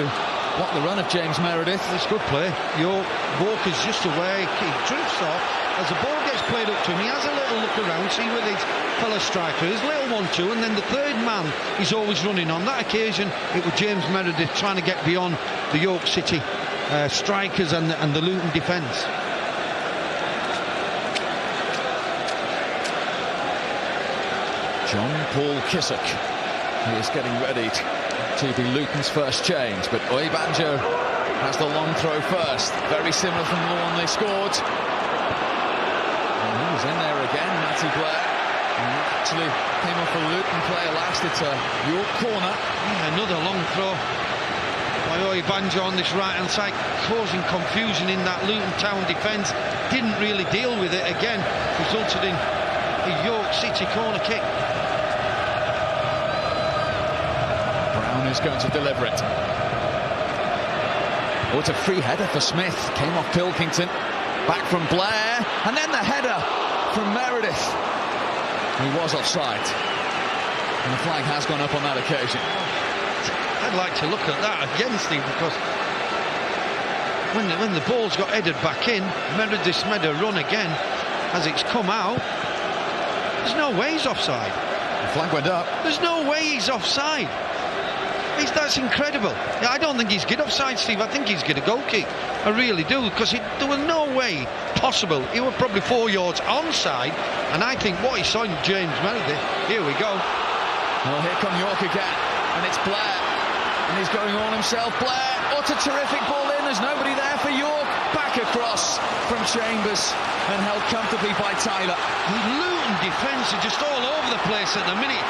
block the run of James Meredith. It's good play. Walker's just away. He drifts off. As the ball gets played up to him, he has a little look around, see where his fellow striker is, little 1-2, and then the third man is always running. On that occasion, it was James Meredith trying to get beyond the York City strikers and the Luton defence. John Paul Kissock, he is getting ready to be Luton's first change, but Oyebanjo has the long throw first, very similar from the one they scored. And he was in there again, Matty Blair, and that actually came off a Luton player last. It's a York corner. Yeah, another long throw by Oyebanjo on this right hand side, causing confusion in that Luton Town defence. Didn't really deal with it again, resulted in a York City corner kick. Brown is going to deliver it. Oh, it's a free header for Smith. Came off Pilkington. Back from Blair. And then the header from Meredith. He was offside. And the flag has gone up on that occasion. I'd like to look at that again, Steve, because when the ball's got headed back in, Meredith's made a run again. As it's come out, there's no way he's offside. The flag went up. There's no way he's offside. That's incredible. I don't think he's good offside, Steve. I think he's good a goal kick. I really do, because there was no way possible. He was probably 4 yards onside, and I think what he saw in James Meredith. Here we go. Well, here come York again, and it's Blair, and he's going all himself. Blair, what a terrific ball in. There's nobody there for York. Back across from Chambers and held comfortably by Tyler. The Luton defence are just all over the place at the minute.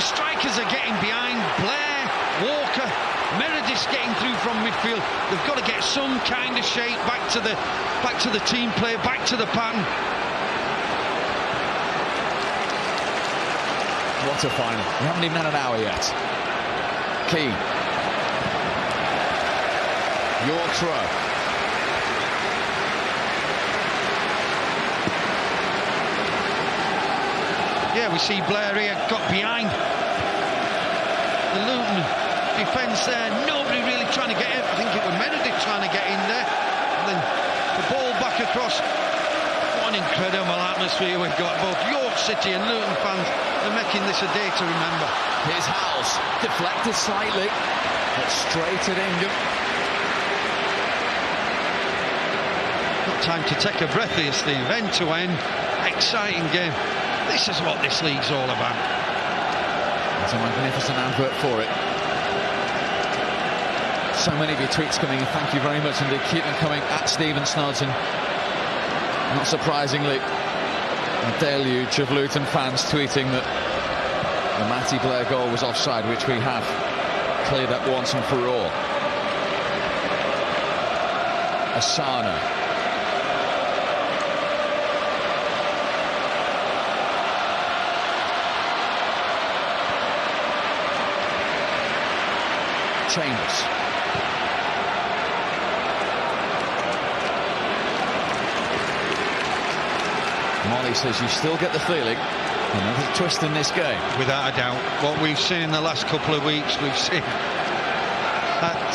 The strikers are getting behind Blair, Walker, Meredith's getting through from midfield. They've got to get some kind of shape back to the team play, back to the pattern. What a final. We haven't even had an hour yet. Keane. York throw. Yeah, we see Blair here, got behind the Luton defence there. Nobody really trying to get in. I think it was Meredith trying to get in there. And then the ball back across. What an incredible atmosphere we've got. Both York City and Luton fans are making this a day to remember. Here's Howells, deflected slightly, but straight at Ingham. Not time to take a breath here, Steve. End to end, exciting game. This is what this league's all about. It's a magnificent advert for it. So many of your tweets coming in. Thank you very much indeed. Keep them coming at Stephen Snodin. Not surprisingly, a deluge of Luton fans tweeting that the Matty Blair goal was offside, which we have cleared up once and for all. Asano. Chambers. Molly says you still get the feeling another twist in this game. Without a doubt. What we've seen in the last couple of weeks, we've seen at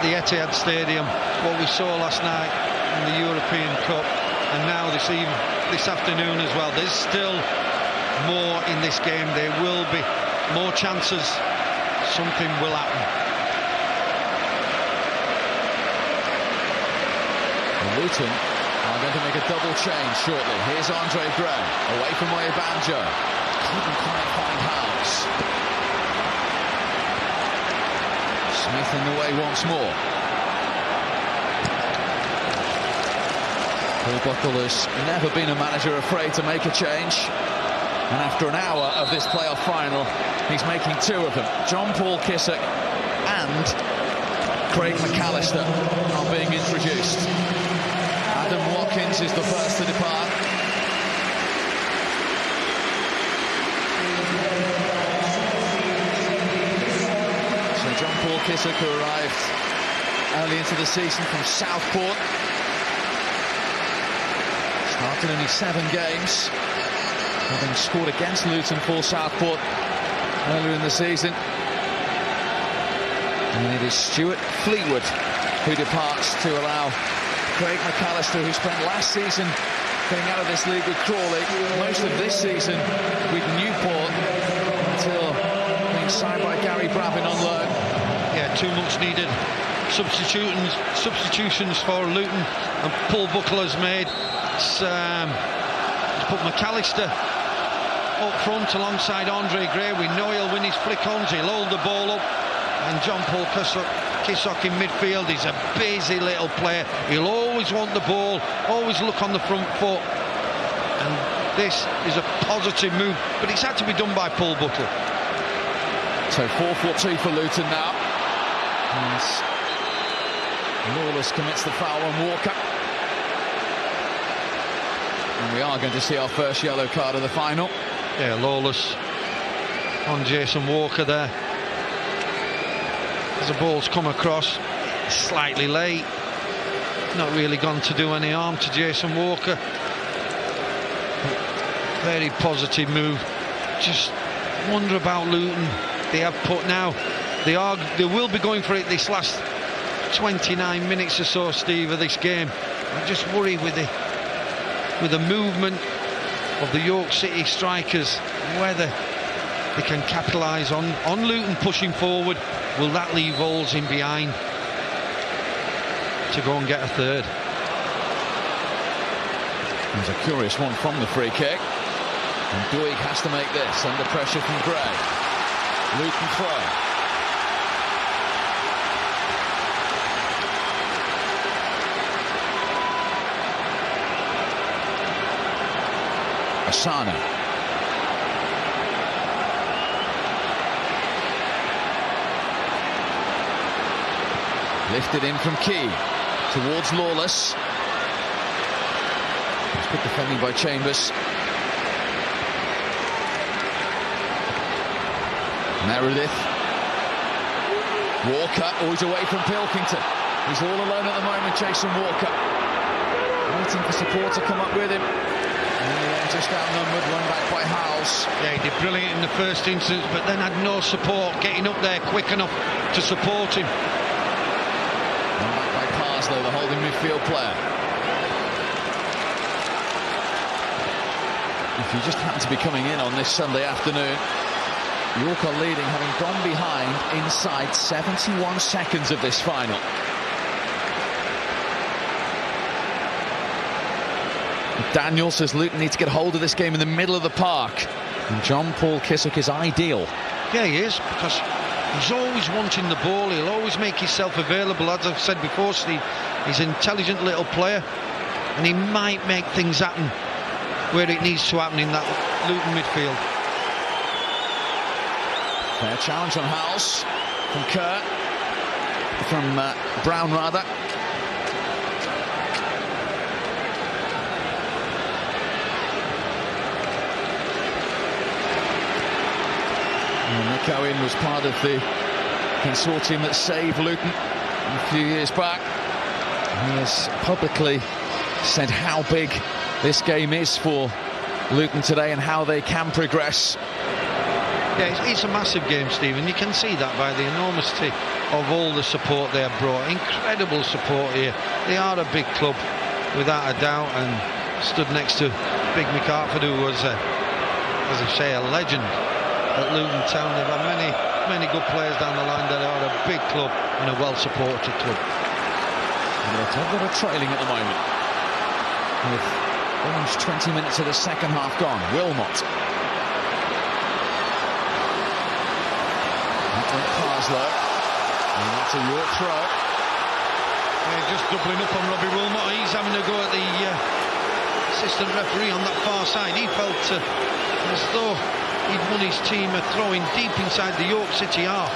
the Etihad Stadium, what we saw last night in the European Cup, and now this afternoon as well. There's still more in this game. There will be more chances. Something will happen. Luton are going to make a double change shortly. Here's Andre Gray, away from Oyebanjo. Couldn't quite find Howells. Smith in the way once more. Paul Buckle has never been a manager afraid to make a change. And after an hour of this playoff final, he's making 2 of them. John Paul Kissock and Craig McAllister are being introduced. Adam Watkins is the first to depart. So John Paul Kissock, who arrived early into the season from Southport, started only 7 games, having scored against Luton for Southport earlier in the season. And it is Stuart Fleetwood who departs to allow Craig McAllister, who spent last season getting out of this league with Crawley, most of this season with Newport, until being signed by Gary Brabin on loan. Yeah, 2 much needed substitutions for Luton, and Paul Buckler's made. He's put McAllister up front alongside Andre Gray. We know he'll win his flick-ons, he'll hold the ball up. And John Paul Kissock in midfield, he's a busy little player. He'll always want the ball, always look on the front foot. And this is a positive move, but it's had to be done by Paul Butler. So 4-4-2 for Luton now. And Lawless commits the foul on Walker. And we are going to see our first yellow card of the final. Yeah, Lawless on Jason Walker there. As the ball's come across, slightly late. Not really gone to do any harm to Jason Walker. Very positive move. Just wonder about Luton. They have put now. They will be going for it this last 29 minutes or so, Steve, of this game. I just worry with the movement of the York City strikers, whether they can capitalise on Luton pushing forward. Will that leave holes in behind to go and get a third? There's a curious one from the free kick. And Doig has to make this under pressure from Gray. Luton throw. Asana. Lifted in from Key towards Lawless. It's good defending by Chambers. Meredith. Walker, always away from Pilkington. He's all alone at the moment, Jason Walker. Waiting for support to come up with him. And just outnumbered, run back by Howells. Yeah, he did brilliant in the first instance, but then had no support getting up there quick enough to support him. Run back by Parslow, the holding midfield player. If you just happen to be coming in on this Sunday afternoon, York are leading, having gone behind inside 71 seconds of this final. Daniel says Luton need to get hold of this game in the middle of the park. And John Paul Kissock is ideal. Yeah, he is, because he's always wanting the ball. He'll always make himself available. As I've said before, Steve, he's an intelligent little player, and he might make things happen where it needs to happen in that Luton midfield. Fair challenge on Howells from Kerr, from Brown rather. And Nick Owen was part of the consortium that saved Luton a few years back. He has publicly said how big this game is for Luton today and how they can progress. Yeah, it's a massive game, Stephen. You can see that by the enormity of all the support they have brought. Incredible support here. They are a big club, without a doubt, and stood next to Big Mick Hartford, who was, as I say, a legend at Luton Town. They've had many good players down the line. They are a big club and a well-supported club. They're trailing at the moment, with almost 20 minutes of the second half gone. Wilmot. Parslow, and that's a York throw. Yeah, just doubling up on Robbie Wilmot. He's having a go at the assistant referee on that far side, he felt as though he'd won his team a throw-in deep inside the York City half.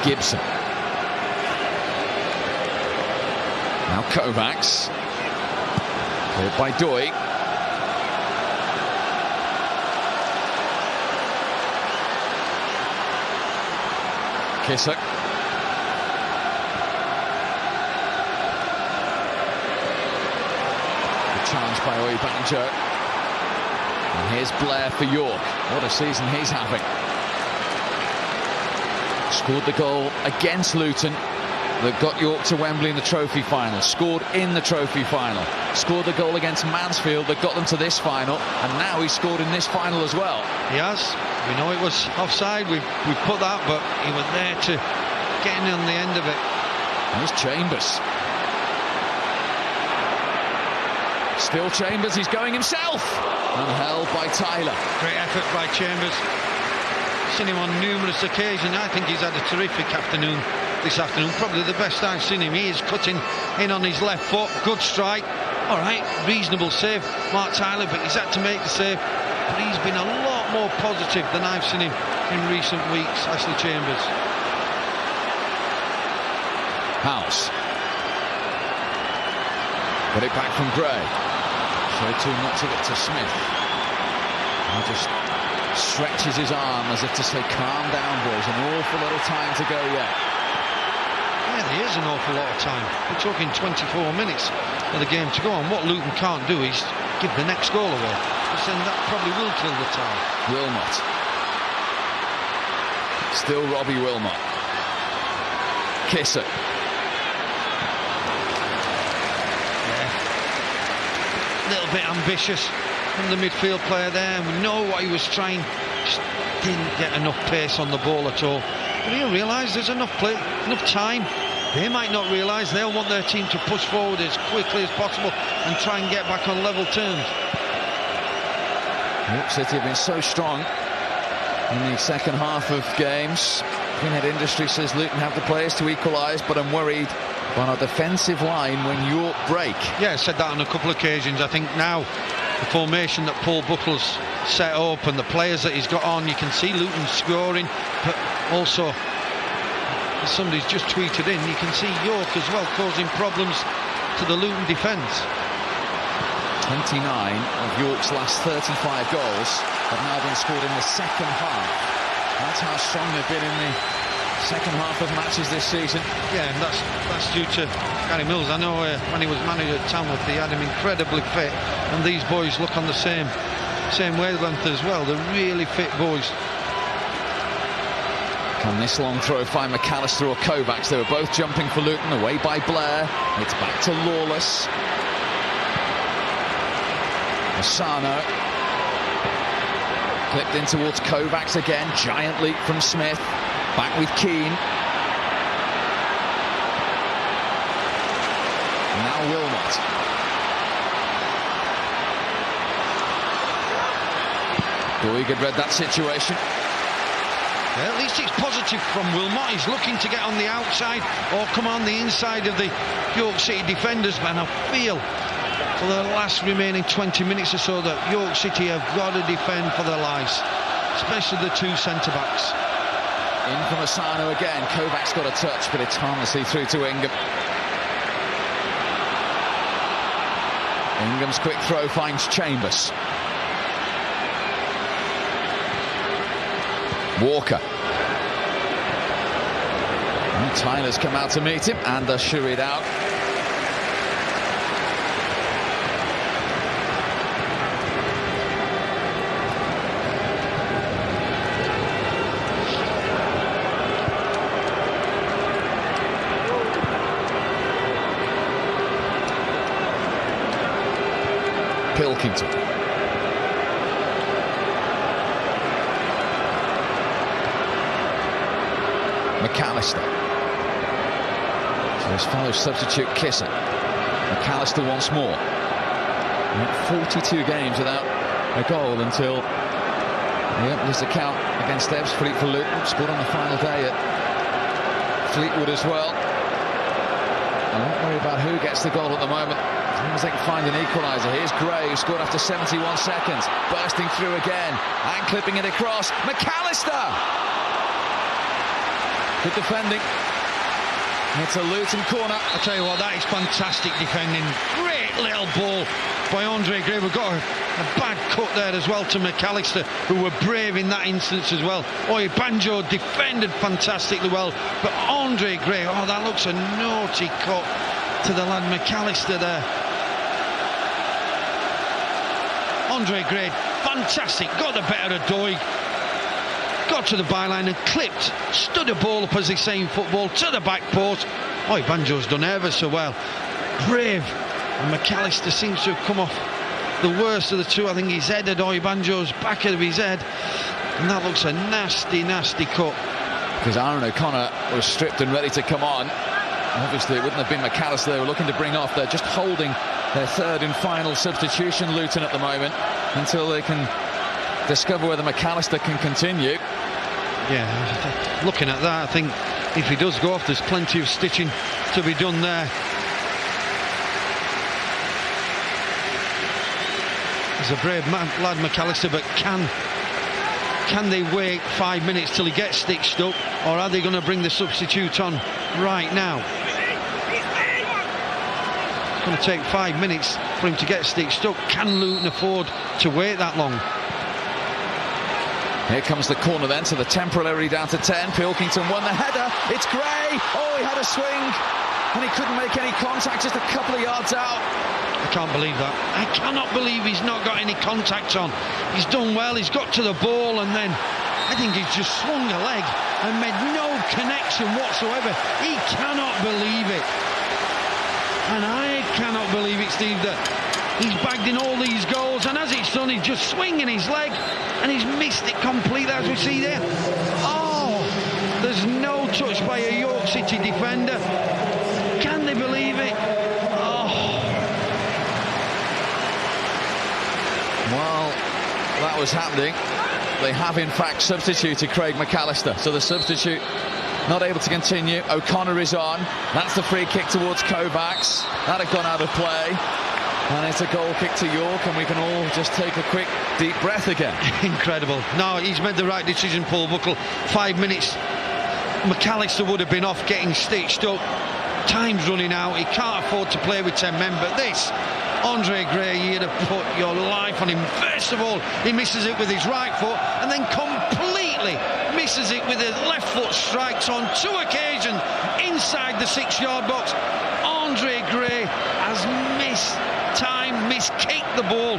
Gibson. Now Kovacs. Caught by Doig. Kissock. The challenge by Oyebanjo. And here's Blair for York. What a season he's having. Scored the goal against Luton that got York to Wembley in the trophy final. Scored in the trophy final. Scored the goal against Mansfield that got them to this final. And now he's scored in this final as well. He has. We know it was offside. We've put that, but he was there to get in on the end of it. There's Chambers. Still Chambers. He's going himself. And held by Tyler. Great effort by Chambers. Seen him on numerous occasions. I think he's had a terrific afternoon this afternoon. Probably the best I've seen him. He is cutting in on his left foot. Good strike. All right, reasonable save, Mark Tyler, but he's had to make the save. But he's been a lot more positive than I've seen him in recent weeks, Ashley Chambers. House. Got it back from Gray. Showed to him not to get to Smith. Now just stretches his arm as if to say, calm down, boys. An awful little time to go yet. Yeah, there is an awful lot of time. We're talking 24 minutes of the game to go on. What Luton can't do is give the next goal away, because then that probably will kill the tie. Wilmot. Still Robbie Wilmot. Kissock. Yeah. A little bit ambitious from the midfield player there. We know what he was trying. Just didn't get enough pace on the ball at all. But he'll realise there's enough play, enough time. They might not realise. They'll want their team to push forward as quickly as possible and try and get back on level terms. York City have been so strong in the second half of games. Pinhead Industry says Luton have the players to equalise, but I'm worried about our defensive line when York break. Yeah, I said that on a couple of occasions. I think now the formation that Paul Buckle's set up and the players that he's got on, you can see Luton scoring, but also, as somebody's just tweeted in, you can see York as well causing problems to the Luton defence. 29 of York's last 35 goals have now been scored in the second half. That's how strong they've been in the second half of matches this season. Yeah, and that's due to Gary Mills. I know when he was manager at Tamworth, he had him incredibly fit, and these boys look on the same wavelength as well. They're really fit boys. Can this long throw find McAllister or Kovacs? They were both jumping for Luton, away by Blair. It's back to Lawless. Asano. Clipped in towards Kovacs again. Giant leap from Smith. Back with Keane. Now Wilmot. Doig had read that situation. Yeah, at least it's positive from Wilmot. He's looking to get on the outside or come on the inside of the York City defenders, man. I feel for the last remaining 20 minutes or so that York City have got to defend for their lives, especially the two centre-backs. In from Asano again. Kovacs got a touch, but it's harmlessly through to Ingham. Ingham's quick throw finds Chambers. Walker. And Tyler's come out to meet him and usher it out. Pilkington. McAllister. So his fellow substitute Kissock. McAllister once more. 42 games without a goal until he opened his account against Ebbsfleet for Luton. Scored on the final day at Fleetwood as well. I won't worry about who gets the goal at the moment, as long as they can find an equaliser. Here's Gray, who scored after 71 seconds, bursting through again and clipping it across. McAllister! Good defending. It's a Luton corner. I tell you what, that is fantastic defending. Great little ball by Andre Gray. We've got a bad cut there as well to McAllister, who were brave in that instance as well. Banjo defended fantastically well, but Andre Gray, that looks a naughty cut to the lad McAllister there. Andre Gray, fantastic, got the better of Doig, got to the byline and clipped, stood a ball up, as they say in football, to the back post. Banjo's done ever so well. Brave. And McAllister seems to have come off the worst of the two. I think he's headed Banjo's back of his head. And that looks a nasty, nasty cut. Because Aaron O'Connor was stripped and ready to come on. Obviously, it wouldn't have been McAllister they were looking to bring off. They're just holding their third and final substitution, Luton, at the moment, until they can discover whether McAllister can continue. Yeah, looking at that, I think if he does go off, there's plenty of stitching to be done there. He's a brave lad, McAllister, but can they wait 5 minutes till he gets stitched up, or are they going to bring the substitute on right now? It's going to take 5 minutes for him to get stitched up. Can Luton afford to wait that long? Here comes the corner then, so the temporarily down to 10. Pilkington won the header. It's Gray. He had a swing and he couldn't make any contact, just a couple of yards out. I can't believe that. I cannot believe he's not got any contact on. He's done well, he's got to the ball, and then I think he's just swung a leg and made no connection whatsoever. He cannot believe it. And I cannot believe it, Steve, that he's bagged in all these goals, and as it's done, he's just swinging his leg and he's missed it completely, as we see there. There's no touch by a York City defender. Can they believe it? Well, that was happening. They have in fact substituted Craig McAllister, so the substitute not able to continue. O'Connor is on. That's the free kick towards Kovacs. That had gone out of play. And it's a goal kick to York, and we can all just take a quick deep breath again. Incredible. No, he's made the right decision, Paul Buckle. 5 minutes, McAllister would have been off getting stitched up. Time's running out. He can't afford to play with 10 men, but this, Andre Gray, you'd have put your life on him. First of all, he misses it with his right foot, and then completely misses it with his left foot. Strikes on 2 occasions inside the 6-yard box. Andre Gray has miskicked the ball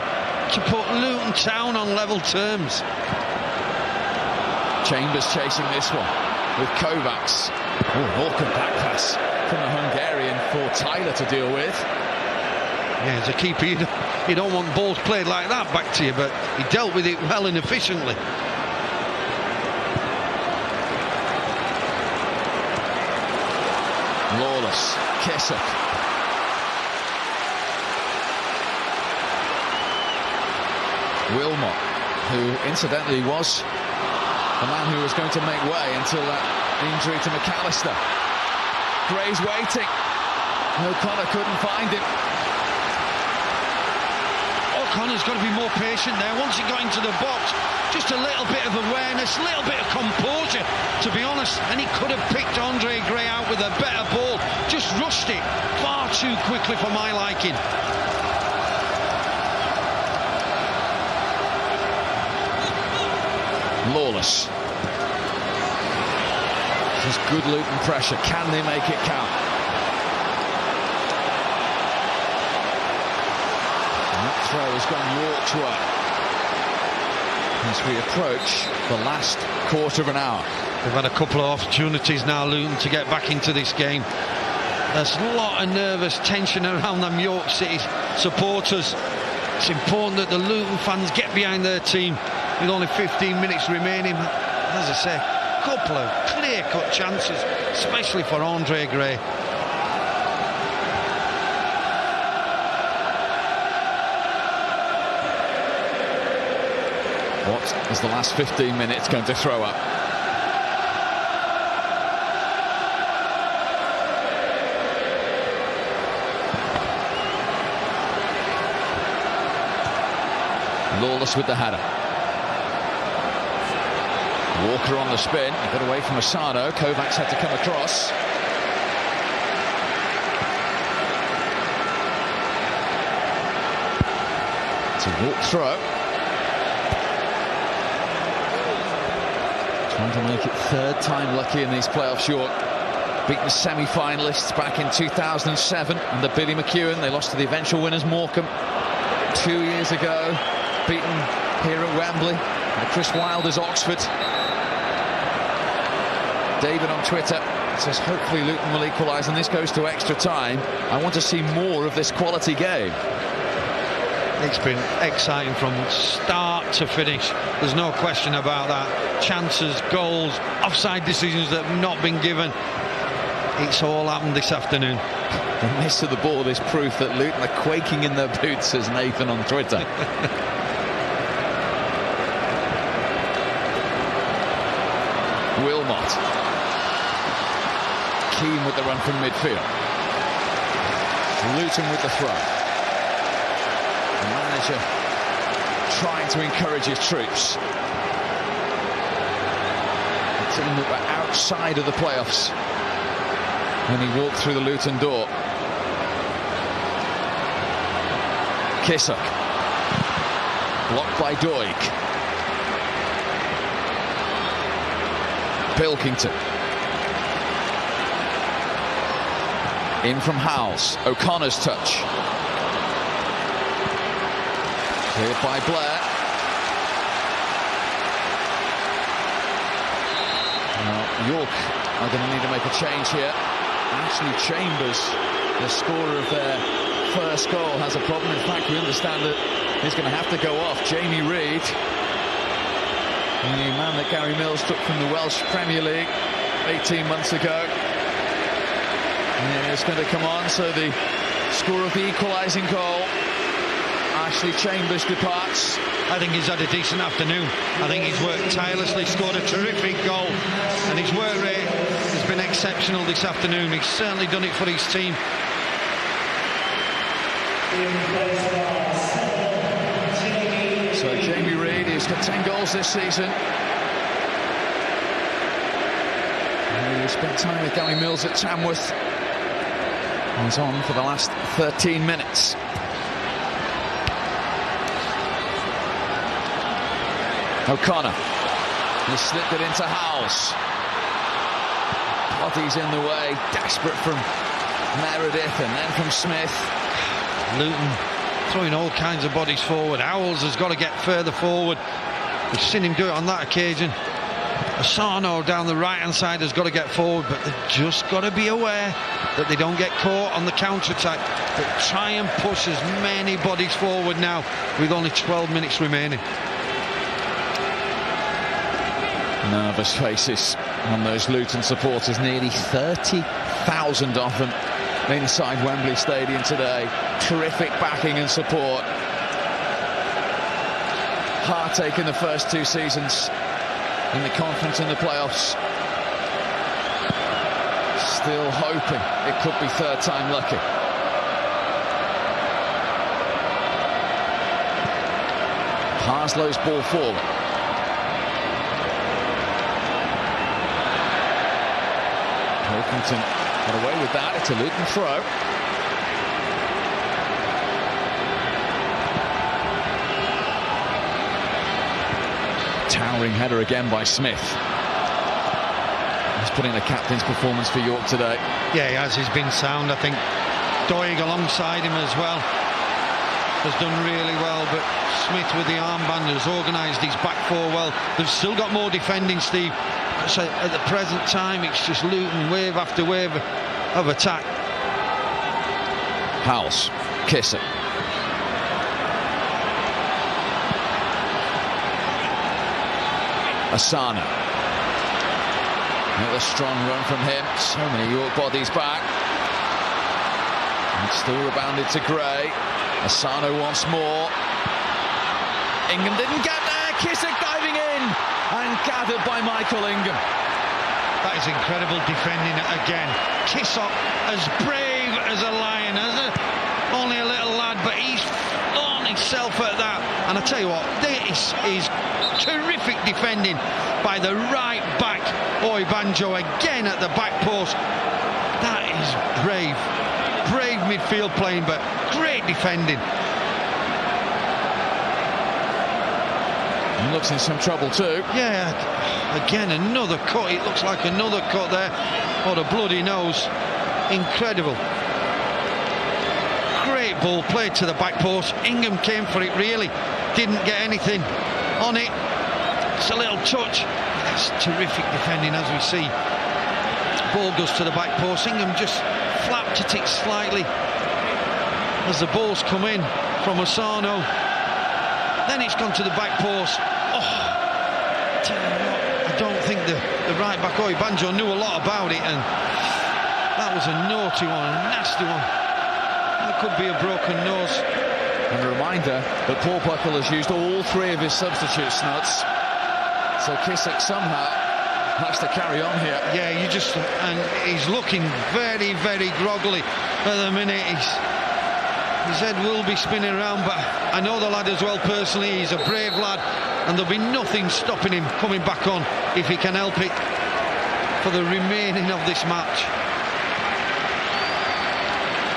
to put Luton Town on level terms. Chambers chasing this one with Kovacs. Awkward back pass from the Hungarian for Tyler to deal with. Yeah, as a keeper, you don't want balls played like that back to you, but he dealt with it well and efficiently. Lawless, Kissock. Wilmot, who incidentally was the man who was going to make way until that injury to McAllister. Gray's waiting. O'Connor couldn't find him. O'Connor's got to be more patient there. Once he got into the box, just a little bit of awareness, a little bit of composure, to be honest, and he could have picked Andre Gray out with a better ball. Just rushed it far too quickly for my liking. Lawless. Just good Luton pressure. Can they make it count? And that throw has gone York's way as we approach the last quarter of an hour. They've had a couple of opportunities now, Luton, to get back into this game. There's a lot of nervous tension around them York City supporters. It's important that the Luton fans get behind their team. With only 15 minutes remaining, as I say, a couple of clear-cut chances, especially for Andre Gray. is the last 15 minutes going to throw up? Lawless with the header. Walker on the spin. He got away from Asano. Kovacs had to come across. It's a walk throw. Trying to make it third time lucky in these playoffs. York beaten semi-finalists back in 2007 under Billy McEwen. They lost to the eventual winners Morecambe 2 years ago. Beaten here at Wembley by Chris Wilder's Oxford. David on Twitter says hopefully Luton will equalise and this goes to extra time. I want to see more of this quality game. It's been exciting from start to finish. There's no question about that. Chances, goals, offside decisions that have not been given. It's all happened this afternoon. The miss of the ball is proof that Luton are quaking in their boots, says Nathan on Twitter. Wilmot. Keane with the run from midfield. Luton with the throw. The manager trying to encourage his troops. The team that were outside of the playoffs when he walked through the Luton door. Kissock. Blocked by Doig. Pilkington. In from Howells. O'Connor's touch. Cleared by Blair. Now, York are going to need to make a change here. Ashley Chambers, the scorer of their first goal, has a problem. In fact, we understand that he's going to have to go off. Jamie Reid, the man that Gary Mills took from the Welsh Premier League 18 months ago, is going to come on. So the scorer of the equalising goal, Ashley Chambers, departs. I think he's had a decent afternoon. I think he's worked tirelessly, scored a terrific goal, and his work rate has been exceptional this afternoon. He's certainly done it for his team. So Jamie Reid, who's got 10 goals this season. He spent time with Gary Mills at Tamworth. He's on for the last 13 minutes. O'Connor. He slipped it into Howells. Bodies in the way, desperate from Meredith and then from Smith. Luton throwing all kinds of bodies forward. Howells has got to get further forward. We've seen him do it on that occasion. Asano down the right-hand side has got to get forward, but they've just got to be aware that they don't get caught on the counter-attack, but try and push as many bodies forward now with only 12 minutes remaining. Nervous faces on those Luton supporters, nearly 30,000 of them inside Wembley Stadium today. Terrific backing and support. Heartache in the first two seasons in the conference and the playoffs. Still hoping it could be third time lucky. Parslow's ball forward. Pilkington got away with that. It's a Luton throw. Towering header again by Smith. He's putting the captain's performance for York today. Yeah, he has. He's been sound. I think Doig alongside him as well has done really well, but Smith with the armband has organised his back four well. They've still got more defending, Steve. So at the present time, it's just Luton wave after wave of attack. Howells, Kissock. Asano. Another strong run from him. So many York bodies back. And still rebounded to Gray. Asano once more. Ingham didn't get there. Kissick diving in and gathered by Michael Ingham. That is incredible defending again. Kissick, as brave as a lion, only a little lad, but he's thrown himself at that. And I tell you what, this is terrific defending by the right back. Banjo again at the back post. That is brave midfield playing, but great defending. He looks in some trouble too. Yeah, again another cut. It looks like another cut there. Oh, the bloody nose. Incredible. Great ball played to the back post. Ingham came for it, really. Didn't get anything on it. It's a little touch. That's terrific defending, as we see. Ball goes to the back post. Ingham just flapped at it slightly as the balls come in from Asano. Then it's gone to the back post. Tell you what, I don't think the right back, Banjo, knew a lot about it, and that was a naughty one, a nasty one. That could be a broken nose. And a reminder that Paul Buckle has used all three of his substitute snuts, so Kissick somehow has to carry on here. Yeah, and he's looking very, very groggily at the minute. His head will be spinning around, but I know the lad as well personally. He's a brave lad, and there'll be nothing stopping him coming back on if he can help it for the remaining of this match.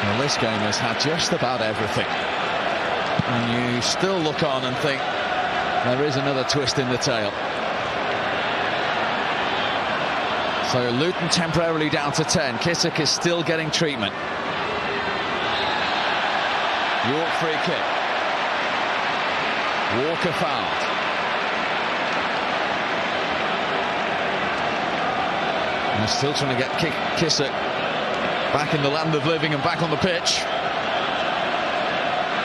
Well, this game has had just about everything, and you still look on and think there is another twist in the tail. So Luton temporarily down to 10. Kissick is still getting treatment. York free kick. Walker fouled. And they're still trying to get Kissick back in the land of living and back on the pitch.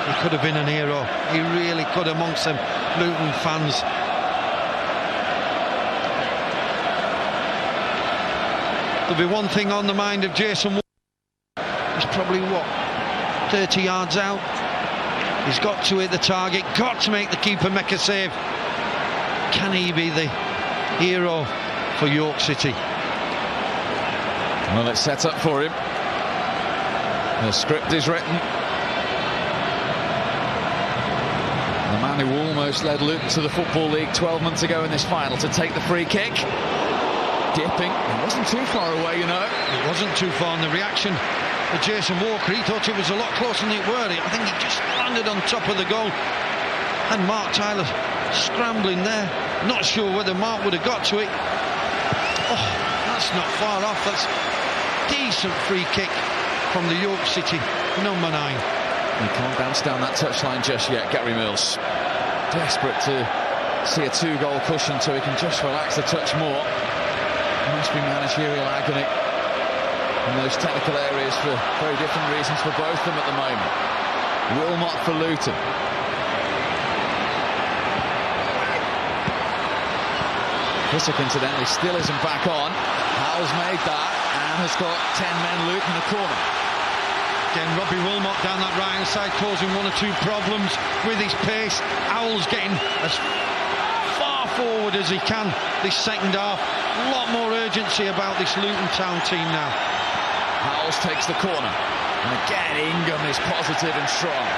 He could have been an hero. He really could amongst them Luton fans. There'll be one thing on the mind of Jason Walker. He's probably, 30 yards out. He's got to hit the target, got to make the keeper make a save. Can he be the hero for York City? Well, it's set up for him. The script is written. The man who almost led Luton to the Football League 12 months ago in this final to take the free kick. Dipping. It wasn't too far away, you know. It wasn't too far, and the reaction of Jason Walker, he thought it was a lot closer than it were. I think he just landed on top of the goal. And Mark Tyler scrambling there. Not sure whether Mark would have got to it. That's not far off. That's decent free kick from the York City number 9. He can't bounce down that touchline just yet, Gary Mills. Desperate to see a 2-goal cushion so he can just relax a touch more. Must be managerial agony in those technical areas for very different reasons for both of them at the moment. Wilmot for Luton. Kissick, incidentally, still isn't back on. Howell's made that and has got 10 men Luton in the corner. Again, Robbie Wilmot down that right-hand side causing 1 or 2 problems with his pace. Howell's getting as far forward as he can this second half. A lot more urgency about this Luton Town team now. Howells takes the corner, and again Ingham is positive and strong.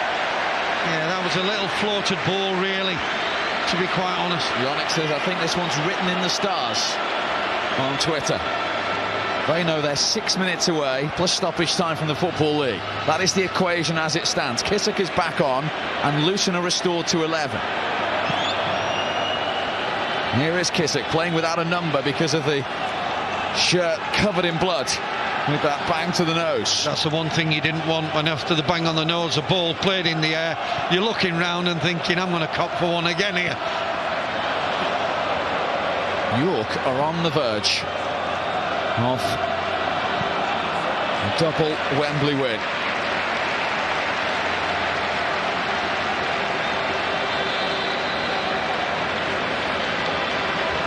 Yeah, that was a little floated ball, really, to be quite honest. Yonik says, I think this one's written in the stars on Twitter. They know they're 6 minutes away, plus stoppage time from the Football League. That is the equation as it stands. Kissick is back on, and Luton are restored to 11. Here is Kissick playing without a number because of the shirt covered in blood with that bang to the nose. That's the one thing you didn't want when after the bang on the nose, the ball played in the air. You're looking round and thinking, I'm going to cop for one again here. York are on the verge of a double Wembley win.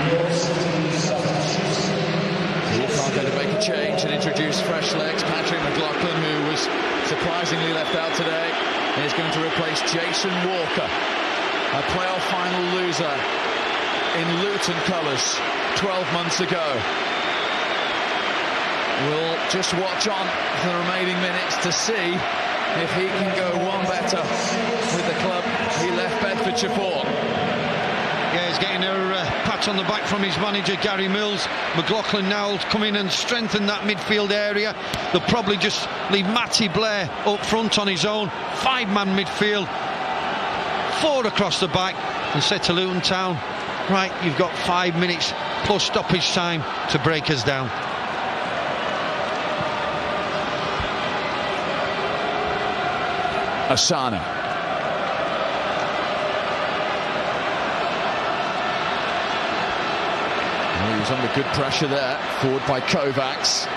York are going to make a change and introduce fresh legs. Patrick McLaughlin, who was surprisingly left out today, is going to replace Jason Walker. a playoff final loser in Luton colours 12 months ago. We'll just watch on for the remaining minutes to see if he can go one better with the club he left Bedfordshire for. Yeah, he's getting a pat on the back from his manager, Gary Mills. McLaughlin now will come in and strengthen that midfield area. They'll probably just leave Matty Blair up front on his own. 5-man midfield. 4 across the back. And said to Luton Town, right, you've got 5 minutes plus stoppage time to break us down. Asana. Well, he was under good pressure there. Forward by Kovacs.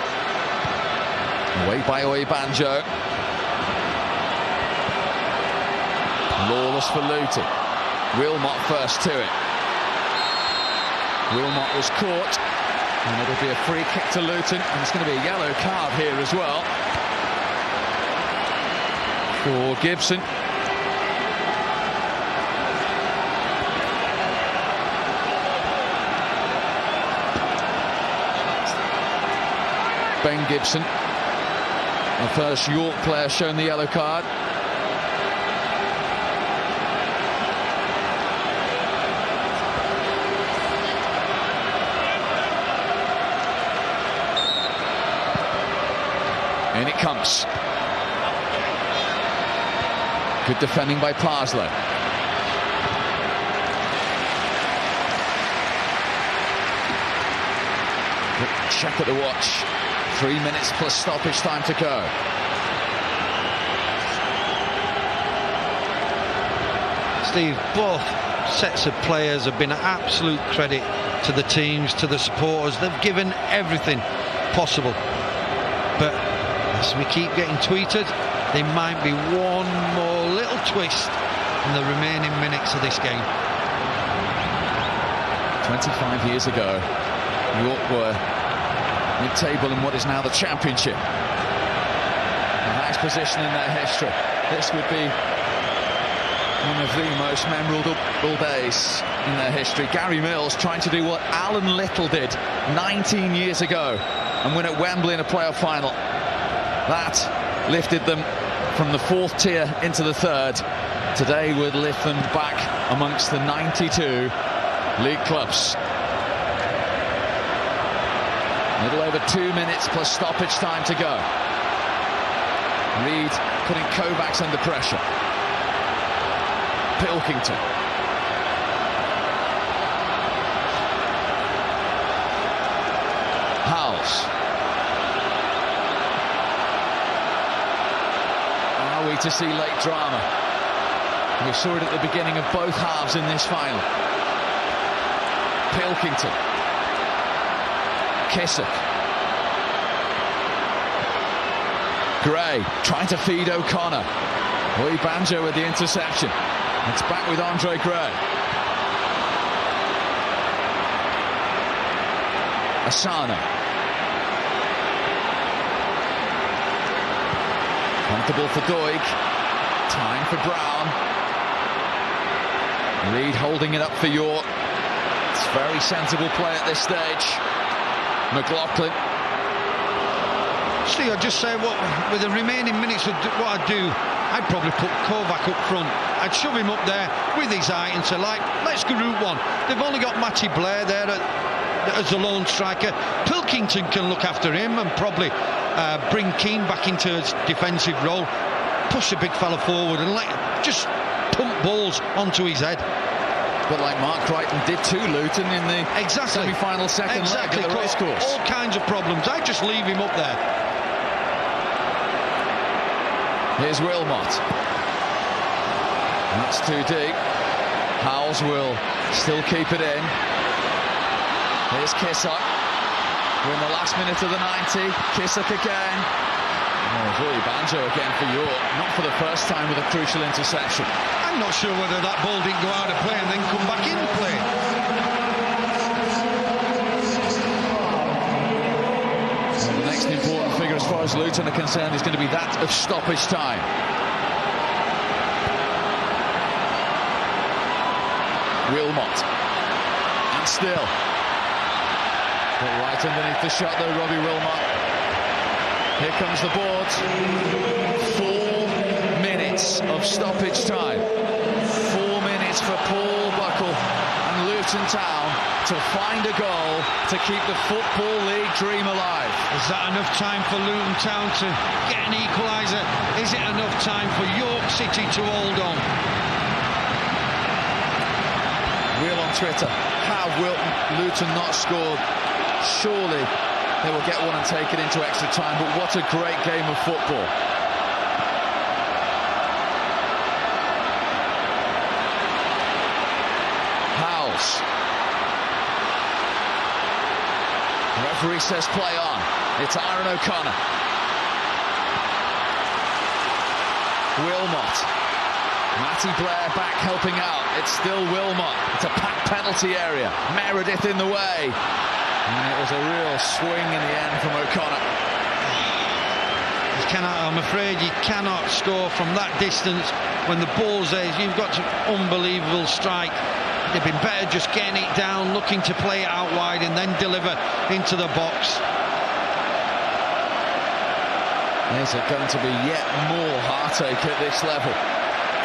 Away by Banjo. Lawless for Luton. Wilmot first to it. Wilmot was caught. And it'll be a free kick to Luton. And it's going to be a yellow card here as well for Gibson. Ben Gibson, the first York player shown the yellow card. In it comes. Good defending by Parslow. Good check at the watch. 3 minutes plus stoppage time to go. Steve, both sets of players have been an absolute credit to the teams, to the supporters. They've given everything possible. But as we keep getting tweeted, there might be one more little twist in the remaining minutes of this game. 25 years ago, York were mid-table in what is now the Championship. The highest position in their history. This would be one of the most memorable days in their history. Gary Mills trying to do what Alan Little did 19 years ago and win at Wembley in a playoff final. That lifted them from the 4th tier into the 3rd. Today would lift them back amongst the 92 league clubs. A little over 2 minutes plus stoppage time to go. Reed putting Kovacs under pressure. Pilkington. Howells. Are we to see late drama? We saw it at the beginning of both halves in this final. Pilkington. Kissack. Gray trying to feed O'Connor. Boy Banjo with the interception. It's back with Andre Gray. Asana. Comfortable for Doig. Time for Brown. Reed holding it up for York. It's very sensible play at this stage. McLaughlin. Steve, I'd just say, with the remaining minutes, what I'd do, I'd probably put Kovac up front. I'd shove him up there with his eye and say, like, let's go route one. They've only got Matty Blair there as the lone striker. Pilkington can look after him and probably bring Keane back into his defensive role. Push the big fella forward and just pump balls onto his head. But like Mark Crichton did to Luton in the semi-final second leg at the racecourse. All kinds of problems. I'd just leave him up there. Here's Wilmot. That's too deep. Howells will still keep it in. Here's Kissack. We're in the last minute of the 90. Kissack again. Oh, Boy Banjo again for York. Not for the first time with a crucial interception. I'm not sure whether that ball didn't go out of play and then come back in play. Well, the next important figure as far as Luton are concerned is going to be that of stoppage time. Wilmot. And still. But right underneath the shot though, Robbie Wilmot. Here comes the board. 4 minutes of stoppage time. 4 minutes for Paul Buckle and Luton Town to find a goal to keep the Football League dream alive. Is that enough time for Luton Town to get an equaliser? Is it enough time for York City to hold on? Wheel on Twitter, have Luton not scored? Surely they will get one and take it into extra time, but what a great game of football. Howells. The referee says play on. It's Aaron O'Connor. Wilmot. Matty Blair back helping out. It's still Wilmot. It's a packed penalty area. Meredith in the way. And it was a real swing in the end from O'Connor. I'm afraid you cannot score from that distance when the ball's there. You've got an unbelievable strike. They've been better just getting it down, looking to play it out wide and then deliver into the box. Is it going to be yet more heartache at this level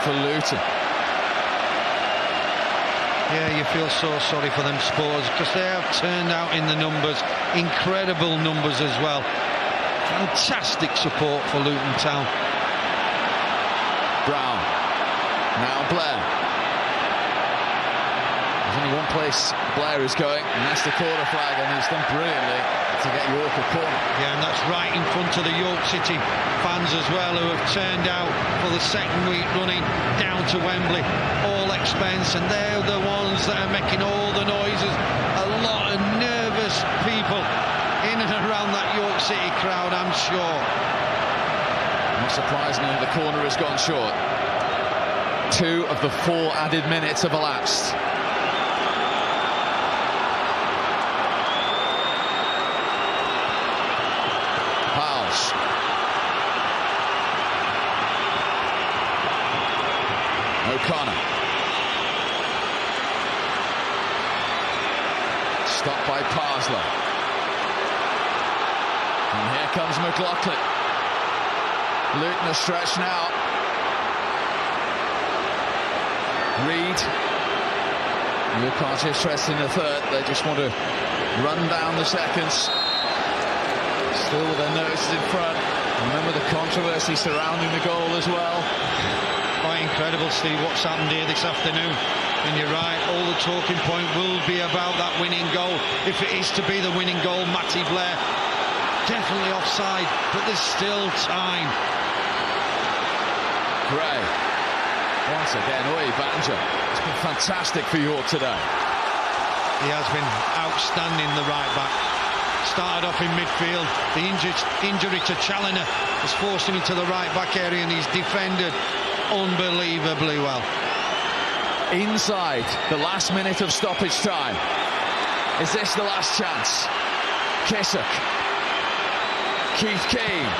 for Luton? Yeah, you feel so sorry for them Spurs because they have turned out in the numbers, incredible numbers as well. Fantastic support for Luton Town. Brown, now Blair. There's only one place Blair is going, and that's the corner flag, and he's done brilliantly to get York a corner. Yeah, and that's right in front of the York City fans as well, who have turned out for the second week running down to Wembley, all expense, and they're the ones that are making all the noises. A lot of nervous people in and around that York City crowd, I'm sure. Not surprisingly, the corner has gone short. 2 of the 4 added minutes have elapsed. O'Connor. Stopped by Parslow. And here comes McLaughlin. Luton are stretched now. Reed. You can't see stress in the third. They just want to run down the seconds. Still with their noses in front. Remember the controversy surrounding the goal as well. Quite incredible, Steve, what's happened here this afternoon. And you're right, all the talking point will be about that winning goal. If it is to be the winning goal, Matty Blair definitely offside, but there's still time. Gray, once again, Banjo. It's been fantastic for York today. He has been outstanding, the right back. Started off in midfield. The injury to Challoner has forced him into the right back area, and he's defended unbelievably well. Inside the last minute of stoppage time. Is this the last chance? Kissock. Keith Keane.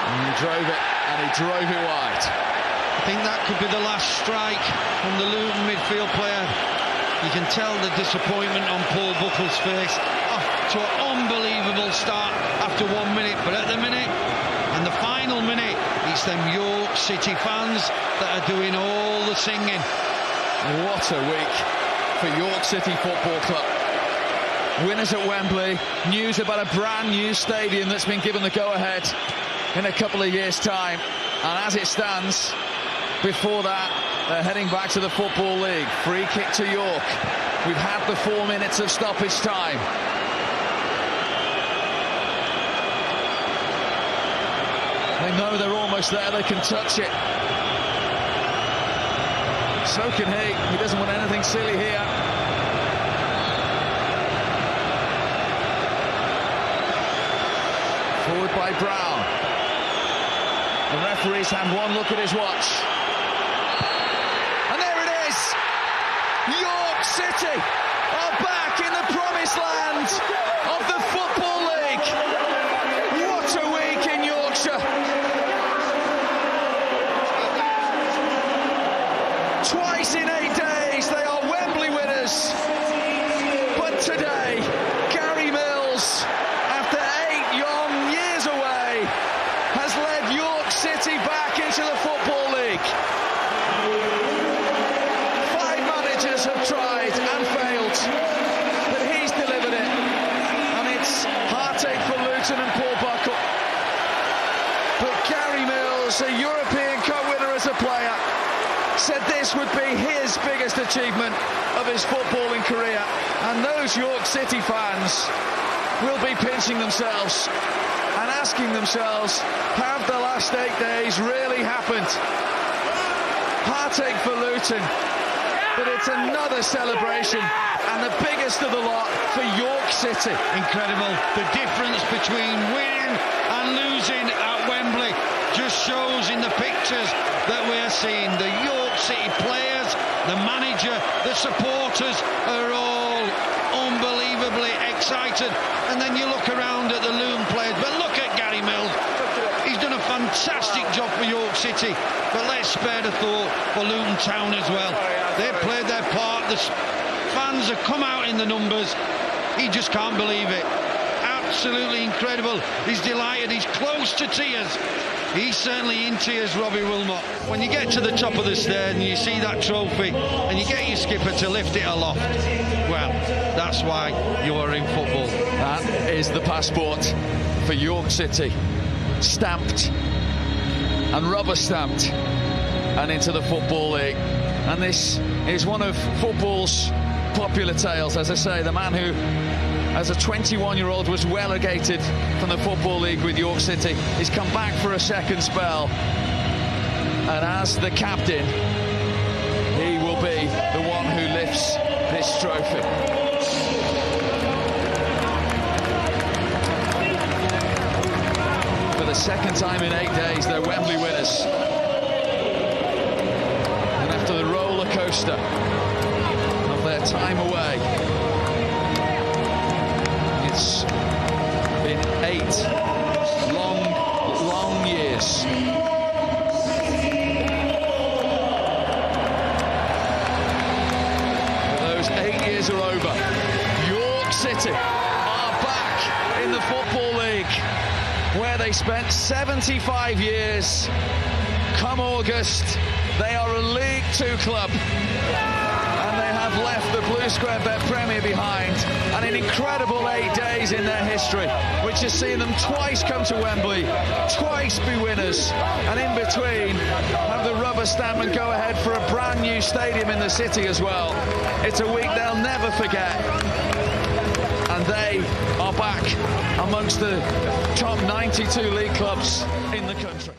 And he drove it wide. I think that could be the last strike from the Luton midfield player. You can tell the disappointment on Paul Buckle's face. To an unbelievable start after 1 minute, but at the minute and the final minute, it's them York City fans that are doing all the singing. What a week for York City Football Club. Winners at Wembley, news about a brand new stadium that's been given the go-ahead in a couple of years' time, and as it stands, before that, they're heading back to the Football League. Free kick to York. We've had the 4 minutes of stoppage time. They know they're almost there, they can touch it. So can he doesn't want anything silly here. Forward by Brown. The referee's had one look at his watch. And there it is! York City are back in the promised land of the Football League. What a week in Yorkshire. Twice in 8 days they are well this would be his biggest achievement of his footballing career, and those York City fans will be pinching themselves and asking themselves, have the last 8 days really happened? Heartache for Luton, but it's another celebration, and the biggest of the lot for York City. Incredible. The difference between winning and losing at Wembley just shows in the pictures that we're seeing. The York City players, the manager, the supporters are all unbelievably excited. And then you look around at the Luton players, but look at Gary Mills. He's done a fantastic job for York City, but let's spare the thought for Luton Town as well. They've played their part. The fans have come out in the numbers. He just can't believe it. Absolutely incredible. He's delighted. He's close to tears. He's certainly in tears, Robbie Wilmot. When you get to the top of the stairs and you see that trophy and you get your skipper to lift it aloft, well, that's why you're in football. That is the passport for York City. Stamped and rubber stamped and into the Football League. And this is one of football's popular tales. As I say, the man who, as a 21-year-old, was relegated from the Football League with York City. He's come back for a second spell, and as the captain, he will be the one who lifts this trophy. For the second time in 8 days, they're Wembley winners. And after the roller coaster of their time away, it's been 8 long years. Those 8 years are over. York City are back in the Football League, where they spent 75 years. Come August, they are a League Two club, and they have left the Blue Square Bet Premier behind, and an incredible 8 days in their history, which has seen them twice come to Wembley, twice be winners, and in between have the rubber stamp and go ahead for a brand new stadium in the city as well. It's a week they'll never forget, and they are back amongst the top 92 league clubs in the country.